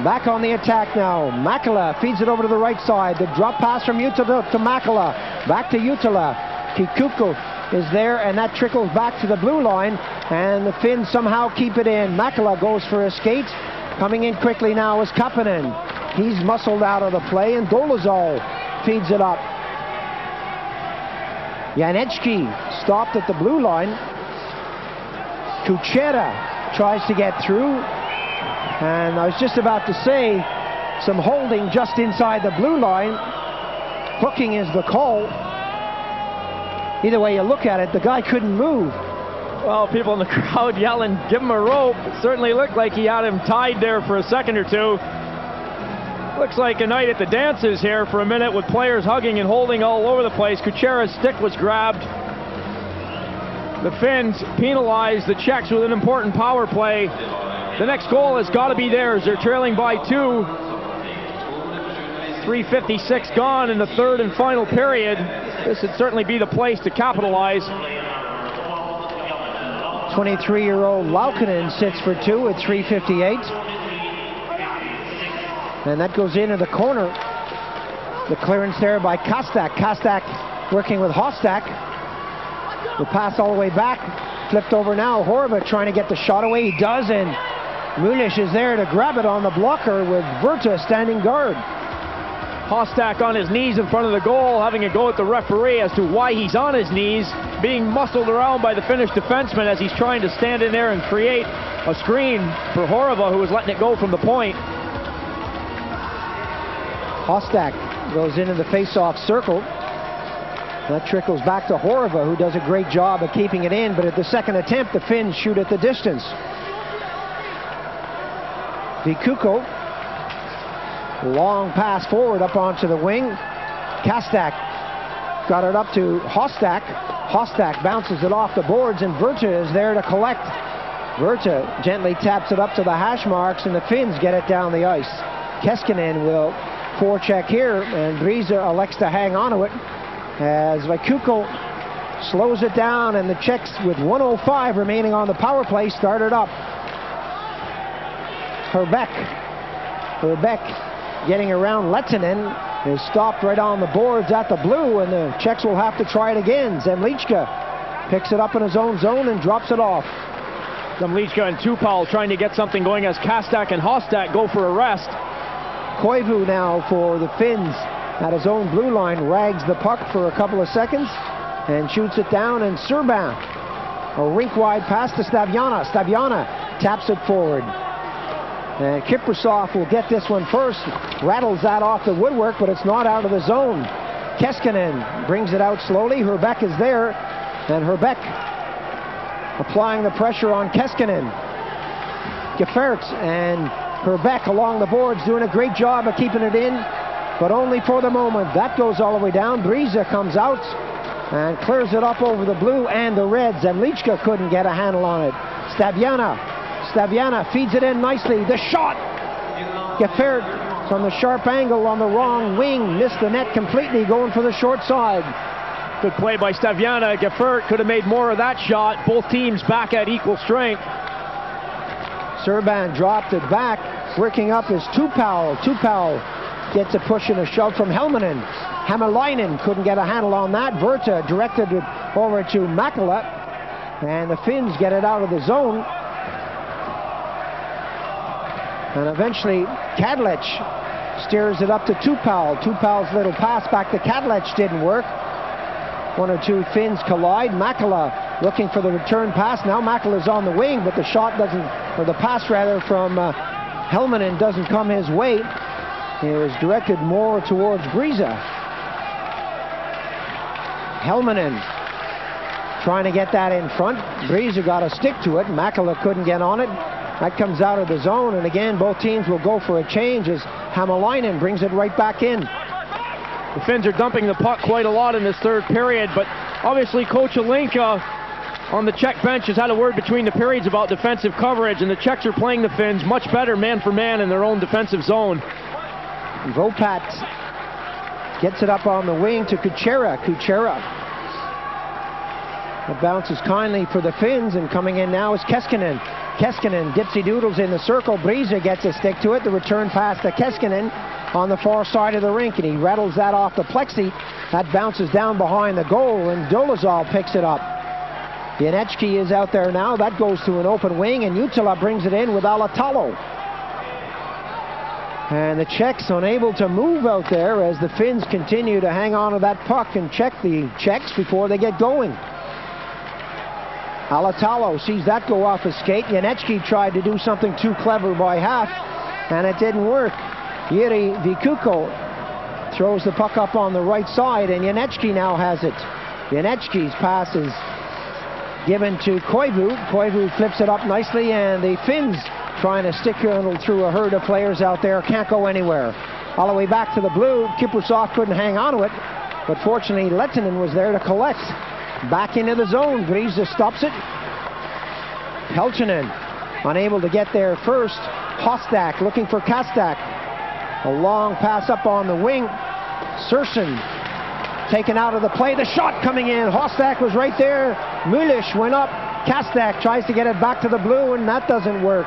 Back on the attack now. Makala feeds it over to the right side. The drop pass from Jutala to Makala. Back to Jutala. Kikuko is there, and that trickles back to the blue line, and the Finns somehow keep it in. Makala goes for a skate. Coming in quickly now is Kapanen. He's muscled out of the play, and Dolezal feeds it up. Janecki stopped at the blue line. Kuchera tries to get through, and I was just about to say, some holding just inside the blue line. Hooking is the call. Either way you look at it, the guy couldn't move. Well, people in the crowd yelling, give him a rope. It certainly looked like he had him tied there for a second or two. Looks like a night at the dances here for a minute, with players hugging and holding all over the place. Kuchera's stick was grabbed. The Finns penalize the Czechs with an important power play. The next goal has got to be theirs. They're trailing by 2. 3:56 gone in the third and final period. This would certainly be the place to capitalize. 23-year-old Laukkanen sits for 2 at 3:58. And that goes into the corner. The clearance there by Kastak. Kastak working with Hostak. The pass all the way back. Flipped over now. Horvath trying to get the shot away. He does, and Mulish is there to grab it on the blocker with Verta standing guard. Hostak on his knees in front of the goal, having a go at the referee as to why he's on his knees, being muscled around by the Finnish defenseman as he's trying to stand in there and create a screen for Horvath, who was letting it go from the point. Hostak goes into the face-off circle. That trickles back to Horvath, who does a great job of keeping it in, but at the second attempt, the Finns shoot at the distance. Vikuko, long pass forward up onto the wing. Kastak got it up to Hostak. Hostak bounces it off the boards, and Verta is there to collect. Verta gently taps it up to the hash marks, and the Finns get it down the ice. Keskinen will forecheck here, and Brise elects to hang on to it as Vikuko slows it down, and the Czechs, with 1:05 remaining on the power play, start it up. Herbeck getting around Lehtinen is stopped right on the boards at the blue, and the Czechs will have to try it again. Zemlichka picks it up in his own zone and drops it off. Zemlichka and Tupou trying to get something going as Kastak and Hostak go for a rest. Koivu now for the Finns at his own blue line, rags the puck for a couple of seconds and shoots it down, and Serban, a rink-wide pass to Staviana. Staviana taps it forward. And Kiprasov will get this one first, rattles that off the woodwork, but it's not out of the zone. Keskinen brings it out slowly. Herbeck is there, and Herbeck applying the pressure on Keskinen. Gefert and Herbeck along the boards doing a great job of keeping it in, but only for the moment. That goes all the way down. Brise comes out and clears it up over the blue and the red. Zemlichka couldn't get a handle on it. Staviana feeds it in nicely. The shot! Gefert from the sharp angle on the wrong wing, missed the net completely, going for the short side. Good play by Staviana. Gefert could have made more of that shot. Both teams back at equal strength. Serban dropped it back. Working up is Tupou. Tupou gets a push and a shove from Helminen. Hämäläinen couldn't get a handle on that. Virta directed it over to Mäkelä, and the Finns get it out of the zone. And eventually Kadlec steers it up to Tupal. Tupal's little pass back to Kadlec didn't work. One or two Finns collide. Mäkelä looking for the return pass. Now Mäkelä's on the wing, but the shot doesn't, or the pass rather, from Helminen doesn't come his way. It was directed more towards Brisa. Helminen trying to get that in front. Brisa got a stick to it. Mäkelä couldn't get on it. That comes out of the zone, and again, both teams will go for a change as Hämäläinen brings it right back in. The Finns are dumping the puck quite a lot in this third period, but obviously Coach Alinka on the Czech bench has had a word between the periods about defensive coverage, and the Czechs are playing the Finns much better man for man in their own defensive zone. Vopat gets it up on the wing to Kuchera. Kuchera. It bounces kindly for the Finns, and coming in now is Keskinen. Keskinen dipsy doodles in the circle. Brisa gets a stick to it. The return pass to Keskinen on the far side of the rink, and he rattles that off the plexi. That bounces down behind the goal, and Dolezal picks it up. Janecki is out there now. That goes to an open wing, and Jutila brings it in with Alatalo. And the Czechs unable to move out there as the Finns continue to hang on to that puck and check the Czechs before they get going. Alatalo sees that go off his skate. Janecki tried to do something too clever by half, and it didn't work. Jiri Vikuko throws the puck up on the right side, and Janecki now has it. Janecki's pass is given to Koivu. Koivu flips it up nicely, and the Finns trying to stick it through a herd of players out there. Can't go anywhere. All the way back to the blue. Kiprusov couldn't hang on to it, but fortunately Lehtinen was there to collect. Back into the zone. Brisa stops it. Peltonen unable to get there first. Hostak looking for Kastak. A long pass up on the wing. Serson taken out of the play. The shot coming in. Hostak was right there. Mulish went up. Kastak tries to get it back to the blue, and that doesn't work.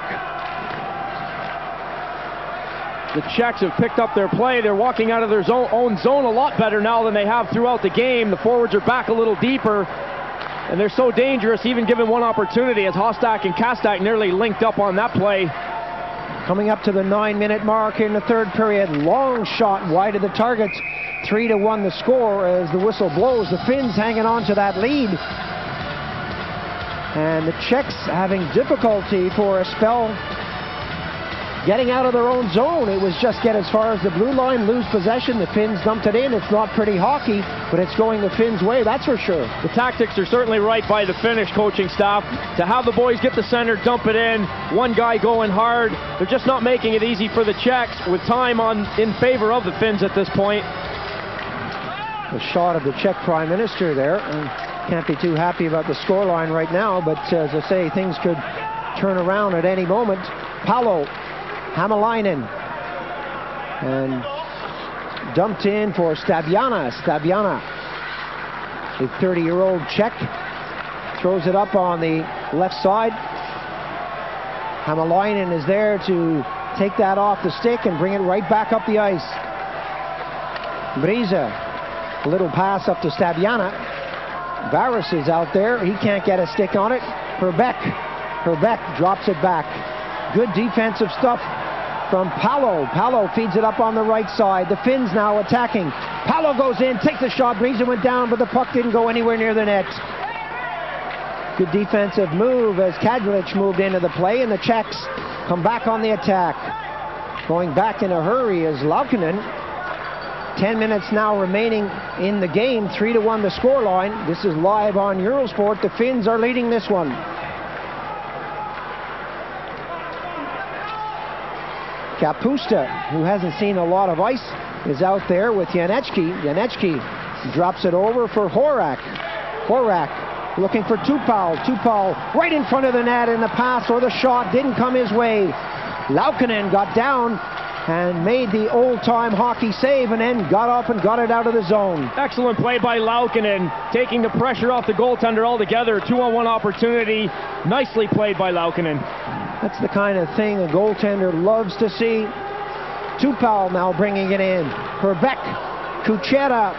The Czechs have picked up their play. They're walking out of their own zone a lot better now than they have throughout the game. The forwards are back a little deeper, and they're so dangerous, even given one opportunity, as Hostak and Kastak nearly linked up on that play. Coming up to the 9-minute mark in the third period. Long shot wide of the target. 3-1 the score as the whistle blows. The Finns hanging on to that lead. And the Czechs having difficulty for a spell getting out of their own zone. It was just get as far as the blue line, lose possession. The Finns dumped it in. It's not pretty hockey, but it's going the Finns' way, that's for sure. The tactics are certainly right by the Finnish coaching staff to have the boys get the center, dump it in, one guy going hard. They're just not making it easy for the Czechs with time in favor of the Finns at this point. The shot of the Czech Prime Minister there. And can't be too happy about the scoreline right now, but as I say, things could turn around at any moment. Paolo Hämäläinen, and dumped in for Stabiana. Stabiana, the 30-year-old Czech, throws it up on the left side. Hämäläinen is there to take that off the stick and bring it right back up the ice. Brisa, a little pass up to Stabiana. Varus is out there. He can't get a stick on it. Herbeck drops it back. Good defensive stuff from Paolo. Paolo feeds it up on the right side. The Finns now attacking. Paolo goes in, takes the shot. Brisa went down, but the puck didn't go anywhere near the net. Good defensive move as Kadlec moved into the play, and the Czechs come back on the attack. Going back in a hurry is Laukkanen. 10 minutes now remaining in the game. 3-1 the scoreline. This is live on Eurosport. The Finns are leading this one. Kapusta, who hasn't seen a lot of ice, is out there with Janecki. Janecki drops it over for Horak. Horak looking for Tupal. Tupal right in front of the net, and the pass or the shot didn't come his way. Laukkanen got down and made the old-time hockey save, and then got up and got it out of the zone. Excellent play by Laukkanen, taking the pressure off the goaltender altogether. 2-on-1 opportunity. Nicely played by Laukkanen. That's the kind of thing a goaltender loves to see. Tupal now bringing it in. Herbeck, Kuchera,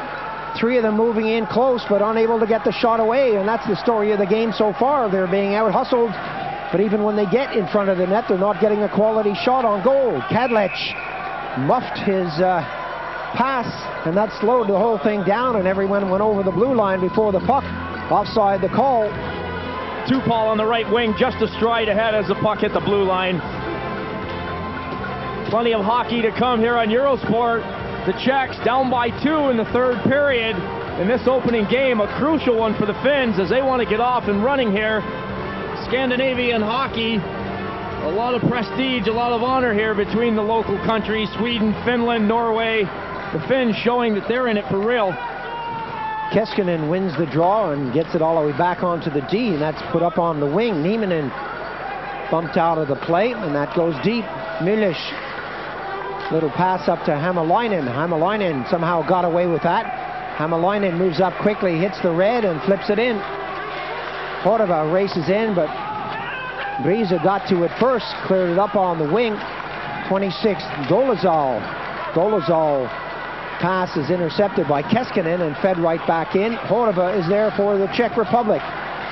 three of them moving in close but unable to get the shot away, and that's the story of the game so far. They're being out-hustled, but even when they get in front of the net, they're not getting a quality shot on goal. Kadlec muffed his pass, and that slowed the whole thing down, and everyone went over the blue line before the puck. Offside the call. Tupal on the right wing, just a stride ahead as the puck hit the blue line. Plenty of hockey to come here on Eurosport. The Czechs down by 2 in the third period in this opening game, a crucial one for the Finns as they want to get off and running here. Scandinavian hockey, a lot of prestige, a lot of honor here between the local countries, Sweden, Finland, Norway. The Finns showing that they're in it for real. Keskinen wins the draw and gets it all the way back onto the D, and that's put up on the wing. Nieminen bumped out of the play, and that goes deep. Milish, little pass up to Hämäläinen. Hämäläinen somehow got away with that. Hämäläinen moves up quickly, hits the red, and flips it in. Horva races in, but Briza got to it first, cleared it up on the wing. 26th, Dolezal. Dolezal pass is intercepted by Keskinen and fed right back in. Horva is there for the Czech Republic.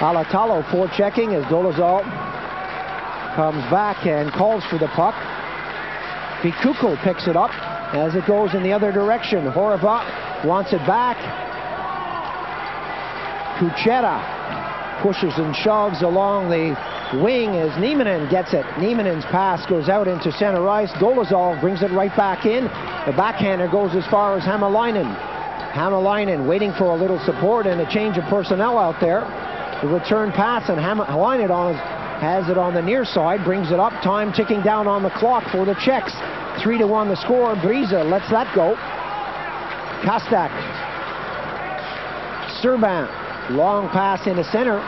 Alatalo forechecking as Dolezal comes back and calls for the puck. Bikuko picks it up as it goes in the other direction. Horva wants it back. Kuchera pushes and shoves along the wing as Nieminen gets it. Nieminen's pass goes out into center ice. Dolezal brings it right back in. The backhander goes as far as Hämäläinen. Hämäläinen waiting for a little support and a change of personnel out there. The return pass, and Hämäläinen has it on the near side, brings it up. Time ticking down on the clock for the Czechs. 3-1 the score. Briza lets that go. Kastak. Serban. Long pass into center.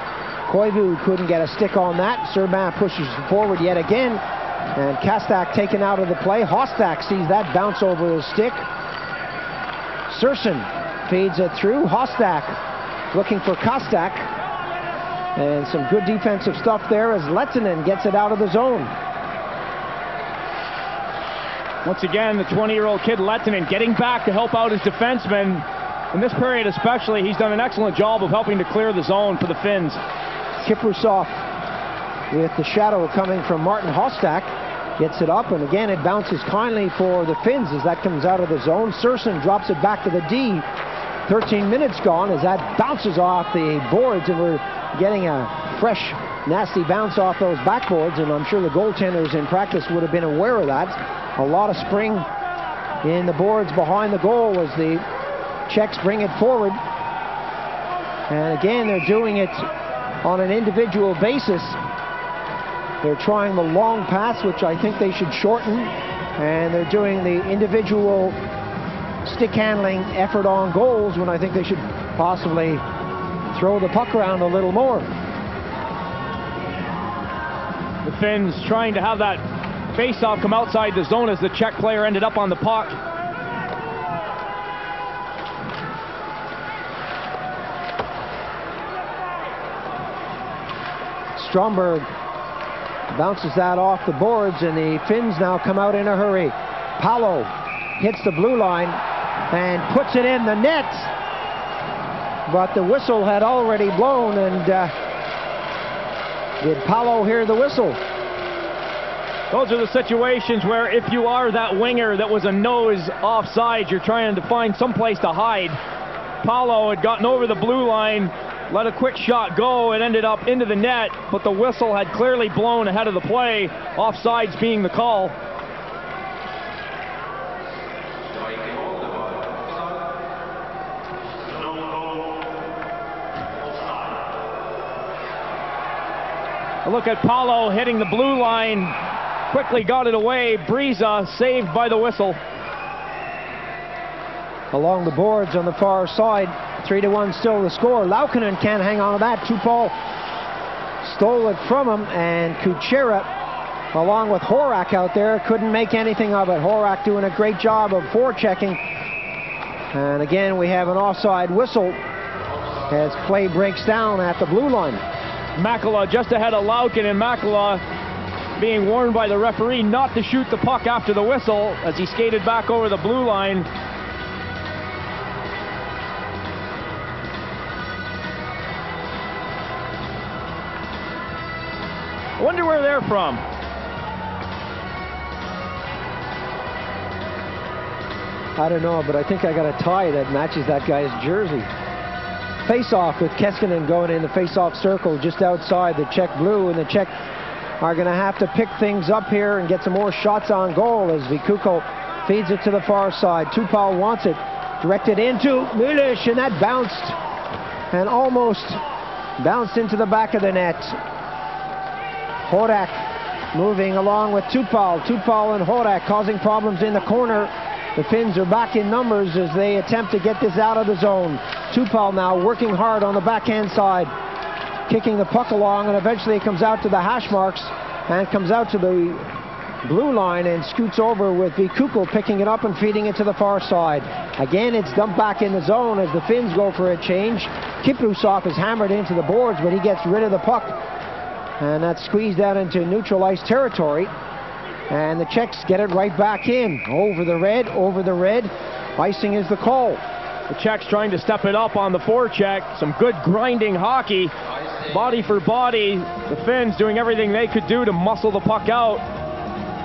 Koivu couldn't get a stick on that. Serban pushes forward yet again. And Kastak taken out of the play. Hostak sees that bounce over his stick. Surson feeds it through. Hostak looking for Kastak. And some good defensive stuff there as Lehtinen gets it out of the zone. Once again, the 20-year-old kid Lehtinen getting back to help out his defensemen. In this period especially, he's done an excellent job of helping to clear the zone for the Finns. Kiprusov with the shadow coming from Martin Hostak. Gets it up, and again it bounces kindly for the Finns as that comes out of the zone. Surson drops it back to the D. 13 minutes gone as that bounces off the boards, and we're getting a fresh, nasty bounce off those backboards, and I'm sure the goaltenders in practice would have been aware of that. A lot of spring in the boards behind the goal as the Czechs bring it forward. And again, they're doing it on an individual basis. They're trying the long pass, which I think they should shorten, and they're doing the individual stick handling effort on goals when I think they should possibly throw the puck around a little more. The Finns trying to have that face-off come outside the zone as the Czech player ended up on the puck. Stromberg bounces that off the boards, and the Finns now come out in a hurry. Paolo hits the blue line and puts it in the net, but the whistle had already blown, and did Paolo hear the whistle? Those are the situations where if you are that winger that was a nose offside, you're trying to find some place to hide. Paolo had gotten over the blue line, let a quick shot go, and ended up into the net, but the whistle had clearly blown ahead of the play, offsides being the call. A look at Paolo hitting the blue line, quickly got it away. Briza saved by the whistle. Along the boards on the far side, 3-1 still the score. Laukkanen can't hang on to that. Tupal stole it from him, and Kuchera, along with Horak out there, couldn't make anything of it. Horak doing a great job of forechecking. And again, we have an offside whistle as play breaks down at the blue line. Makala just ahead of Laukkanen. Makala being warned by the referee not to shoot the puck after the whistle as he skated back over the blue line. I wonder where they're from. I don't know, but I think I got a tie that matches that guy's jersey. Face-off with Keskinen going in the face-off circle just outside the Czech blue, and the Czech are going to have to pick things up here and get some more shots on goal as Vikuko feeds it to the far side. Tupal wants it, directed into Mulish, and that bounced and almost bounced into the back of the net. Horak moving along with Tupal. Tupal and Horak causing problems in the corner. The Finns are back in numbers as they attempt to get this out of the zone. Tupal now working hard on the backhand side, kicking the puck along, and eventually it comes out to the hash marks and comes out to the blue line and scoots over with Vikuko picking it up and feeding it to the far side. Again, it's dumped back in the zone as the Finns go for a change. Kiprusov is hammered into the boards, but he gets rid of the puck, and that's squeezed out into neutral ice territory. And the Czechs get it right back in. Over the red, over the red. Icing is the call. The Czechs trying to step it up on the forecheck. Some good grinding hockey. Body for body. The Finns doing everything they could do to muscle the puck out.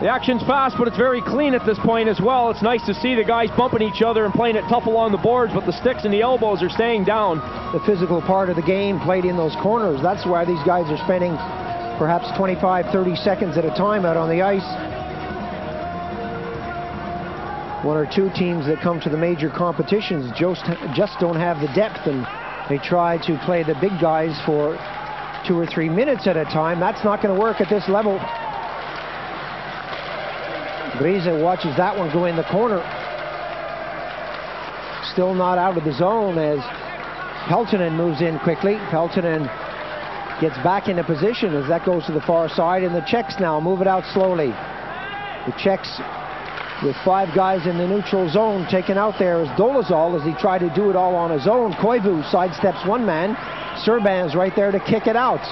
The action's fast, but it's very clean at this point as well. It's nice to see the guys bumping each other and playing it tough along the boards, but the sticks and the elbows are staying down. The physical part of the game played in those corners. That's why these guys are spending perhaps 25-30 seconds at a time out on the ice. One or two teams that come to the major competitions just don't have the depth, and they try to play the big guys for 2 or 3 minutes at a time. That's not going to work at this level. Brisa watches that one go in the corner. Still not out of the zone as Peltonen moves in quickly. Peltonen gets back into position as that goes to the far side, and the Czechs now move it out slowly. The Czechs with 5 guys in the neutral zone. Taken out there is Dolezal as he tried to do it all on his own. Koivu sidesteps one man. Serban's right there to kick it out.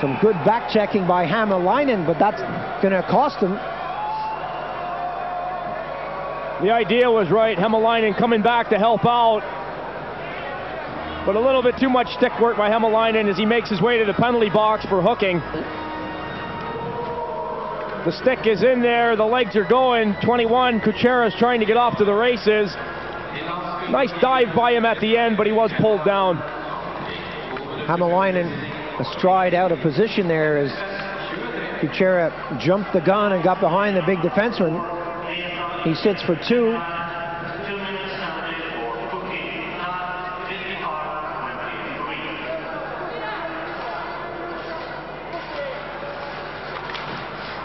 Some good back checking by Hämäläinen, but that's going to cost him. The idea was right. Hämäläinen coming back to help out, but a little bit too much stick work by Hämäläinen as he makes his way to the penalty box for hooking. The stick is in there, the legs are going. 21, Kuchera's trying to get off to the races. Nice dive by him at the end, but he was pulled down. Hämäläinen a stride out of position there as Kuchera jumped the gun and got behind the big defenseman. He sits for 2.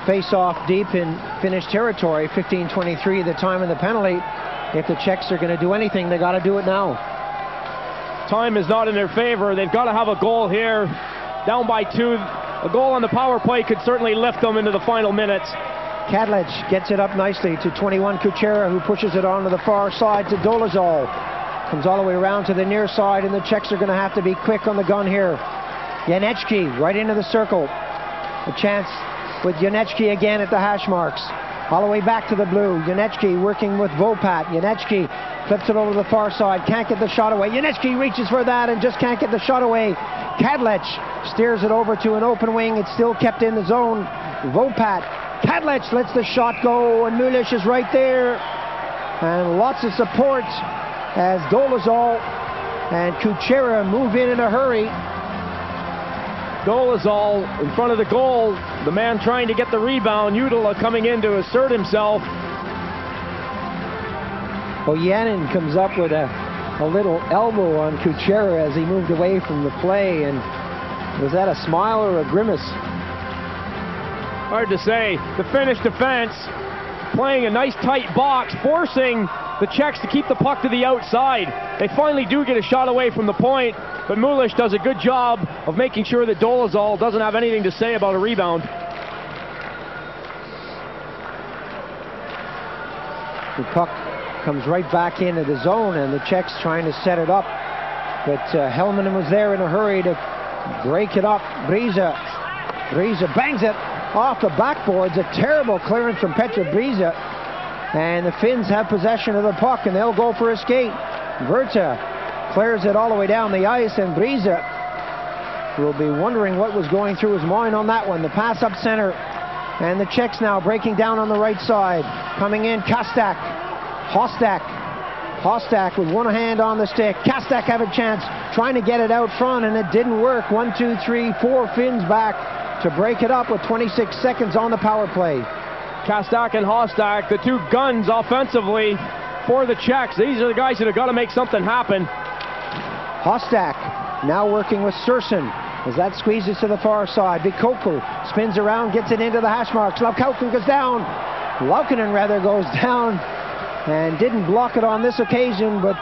Face off deep in Finnish territory, 15:23 the time of the penalty. If the Czechs are going to do anything, they got to do it now. Time is not in their favor. They've got to have a goal here. Down by 2. A goal on the power play could certainly lift them into the final minutes. Kadlec gets it up nicely to 21 Kuchera, who pushes it onto the far side to Dolezal. Comes all the way around to the near side, and the Czechs are going to have to be quick on the gun here. Janecki right into the circle. A chance with Janecki again at the hash marks. All the way back to the blue. Janecki working with Vopat. Janecki flips it over to the far side. Can't get the shot away. Janecki reaches for that and just can't get the shot away. Kadlec steers it over to an open wing. It's still kept in the zone. Vopat. Kadlec lets the shot go, and Mulish is right there. And lots of support as Dolezal and Kuchera move in a hurry. Dolezal in front of the goal. The man trying to get the rebound. Udala coming in to assert himself. Ojanen comes up with a little elbow on Kuchera as he moved away from the play. And was that a smile or a grimace? Hard to say. The Finnish defense playing a nice tight box, forcing the Czechs to keep the puck to the outside. They finally do get a shot away from the point, but Mulish does a good job of making sure that Dolezal doesn't have anything to say about a rebound. The puck comes right back into the zone, and the Czechs trying to set it up. But Helminen was there in a hurry to break it up. Brisa Bryza bangs it off the backboards. A terrible clearance from Petra Bryza. And the Finns have possession of the puck, and they'll go for a skate. Virta clears it all the way down the ice, and Bryza will be wondering what was going through his mind on that one. The pass up center, and the Czechs now breaking down on the right side. Coming in, Kastak. Hostak with one hand on the stick. Kastak have a chance, trying to get it out front, and it didn't work. 1, 2, 3, 4 Finns back to break it up with 26 seconds on the power play. Kastak and Hostak, the two guns offensively for the Czechs. These are the guys that have got to make something happen. Hostak now working with Surson as that squeezes to the far side. Vikoko spins around, gets it into the hash marks. Laukkanen goes down. Laukkanen rather goes down and didn't block it on this occasion, but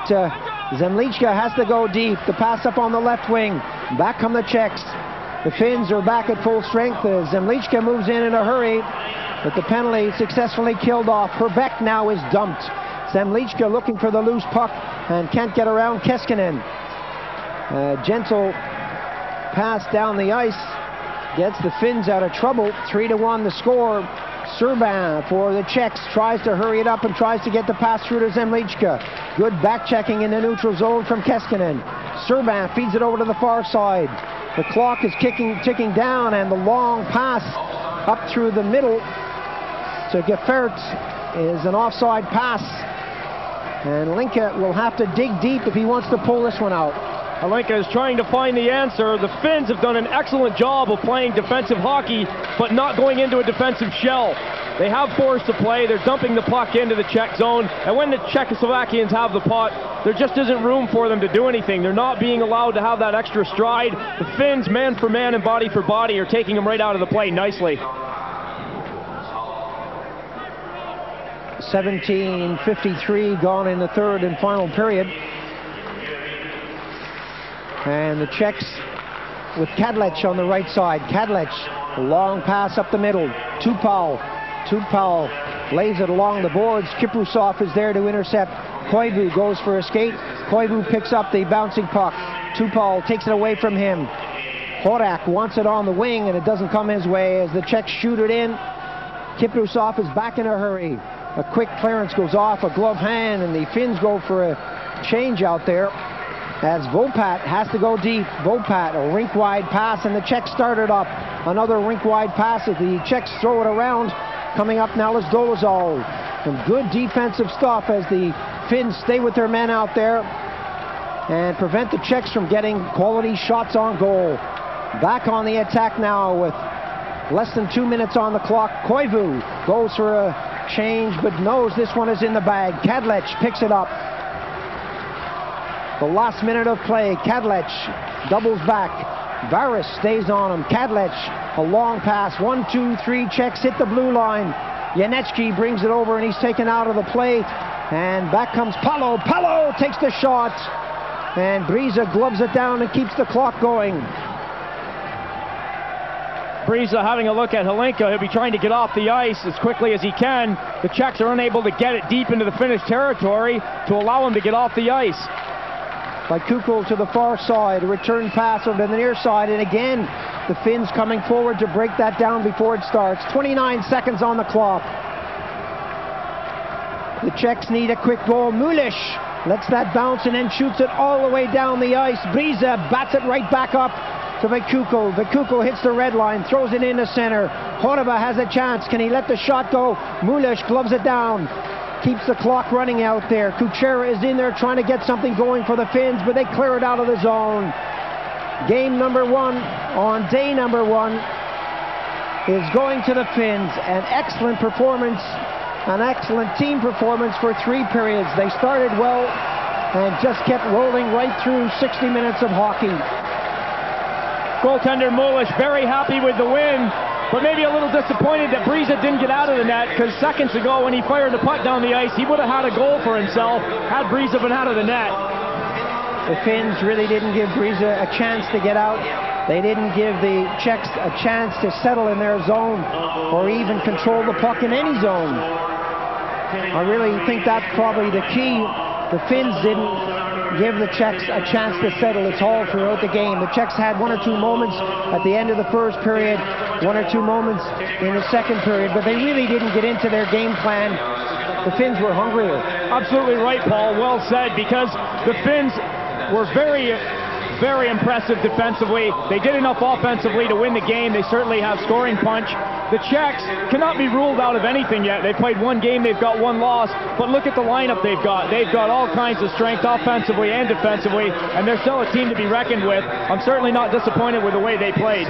Zemlichka has to go deep. The pass up on the left wing. Back come the Czechs. The Finns are back at full strength. Zemlichka moves in a hurry, but the penalty successfully killed off. Herbeck now is dumped. Zemlichka looking for the loose puck and can't get around Keskinen. Gentle pass down the ice gets the Finns out of trouble. 3-1 the score. Serban for the Czechs tries to hurry it up and tries to get the pass through to Zemlichka. Good back checking in the neutral zone from Keskinen. Serban feeds it over to the far side. The clock is ticking down, and the long pass up through the middle to Gefert is an offside pass. And Linka will have to dig deep if he wants to pull this one out. Alenka is trying to find the answer. The Finns have done an excellent job of playing defensive hockey, but not going into a defensive shell. They have force to play. They're dumping the puck into the Czech zone. And when the Czechoslovakians have the puck, there just isn't room for them to do anything. They're not being allowed to have that extra stride. The Finns, man for man and body for body, are taking them right out of the play nicely. 17:53 gone in the third and final period. And the Czechs with Kadlec on the right side. Kadlec, a long pass up the middle. Tupal lays it along the boards. Kiprusov is there to intercept. Koivu goes for a skate. Koivu picks up the bouncing puck. Tupal takes it away from him. Horak wants it on the wing, and it doesn't come his way as the Czechs shoot it in. Kiprusov is back in a hurry. A quick clearance goes off a glove hand, and the Finns go for a change out there as Vopat has to go deep. Vopat, a rink-wide pass, and the Czechs started up. Another rink-wide pass as the Czechs throw it around. Coming up now is Dolezal. Some good defensive stuff as the Finns stay with their men out there and prevent the Czechs from getting quality shots on goal. Back on the attack now with less than 2 minutes on the clock. Koivu goes for a change but knows this one is in the bag. Kadlec picks it up. The last minute of play, Kadlec doubles back. Varis stays on him. Kadlec, a long pass. 1, 2, 3 Czechs hit the blue line. Janecki brings it over and he's taken out of the play. And back comes Palo. Palo takes the shot. And Bryza gloves it down and keeps the clock going. Bryza having a look at Helenka. He'll be trying to get off the ice as quickly as he can. The Czechs are unable to get it deep into the Finnish territory to allow him to get off the ice. By Kukul to the far side, a return pass over to the near side, and again the Finns coming forward to break that down before it starts. 29 seconds on the clock. The Czechs need a quick goal. Mulish lets that bounce and then shoots it all the way down the ice. Bryza bats it right back up to Vikukul. Vikukul hits the red line, throws it into center. Horova has a chance. Can he let the shot go? Mulish gloves it down. Keeps the clock running out there. Kuchera is in there trying to get something going for the Finns, but they clear it out of the zone. Game number 1 on day number 1 is going to the Finns. An excellent performance, an excellent team performance for 3 periods. They started well and just kept rolling right through 60 minutes of hockey. Goaltender Mulish very happy with the win, but maybe a little disappointed that Bryza didn't get out of the net, because seconds ago when he fired the puck down the ice, he would have had a goal for himself had Bryza been out of the net. The Finns really didn't give Bryza a chance to get out. They didn't give the Czechs a chance to settle in their zone or even control the puck in any zone. I really think that's probably the key. The Finns didn't give the Czechs a chance to settle. It's all throughout the game. The Czechs had one or two moments at the end of the first period, one or two moments in the second period, but they really didn't get into their game plan. The Finns were hungrier. Absolutely right, Paul. Well said, because the Finns were very impressive defensively. They did enough offensively to win the game. They certainly have scoring punch. The Czechs cannot be ruled out of anything yet. They played one game, they've got one loss, but look at the lineup they've got. They've got all kinds of strength offensively and defensively, and they're still a team to be reckoned with. I'm certainly not disappointed with the way they played.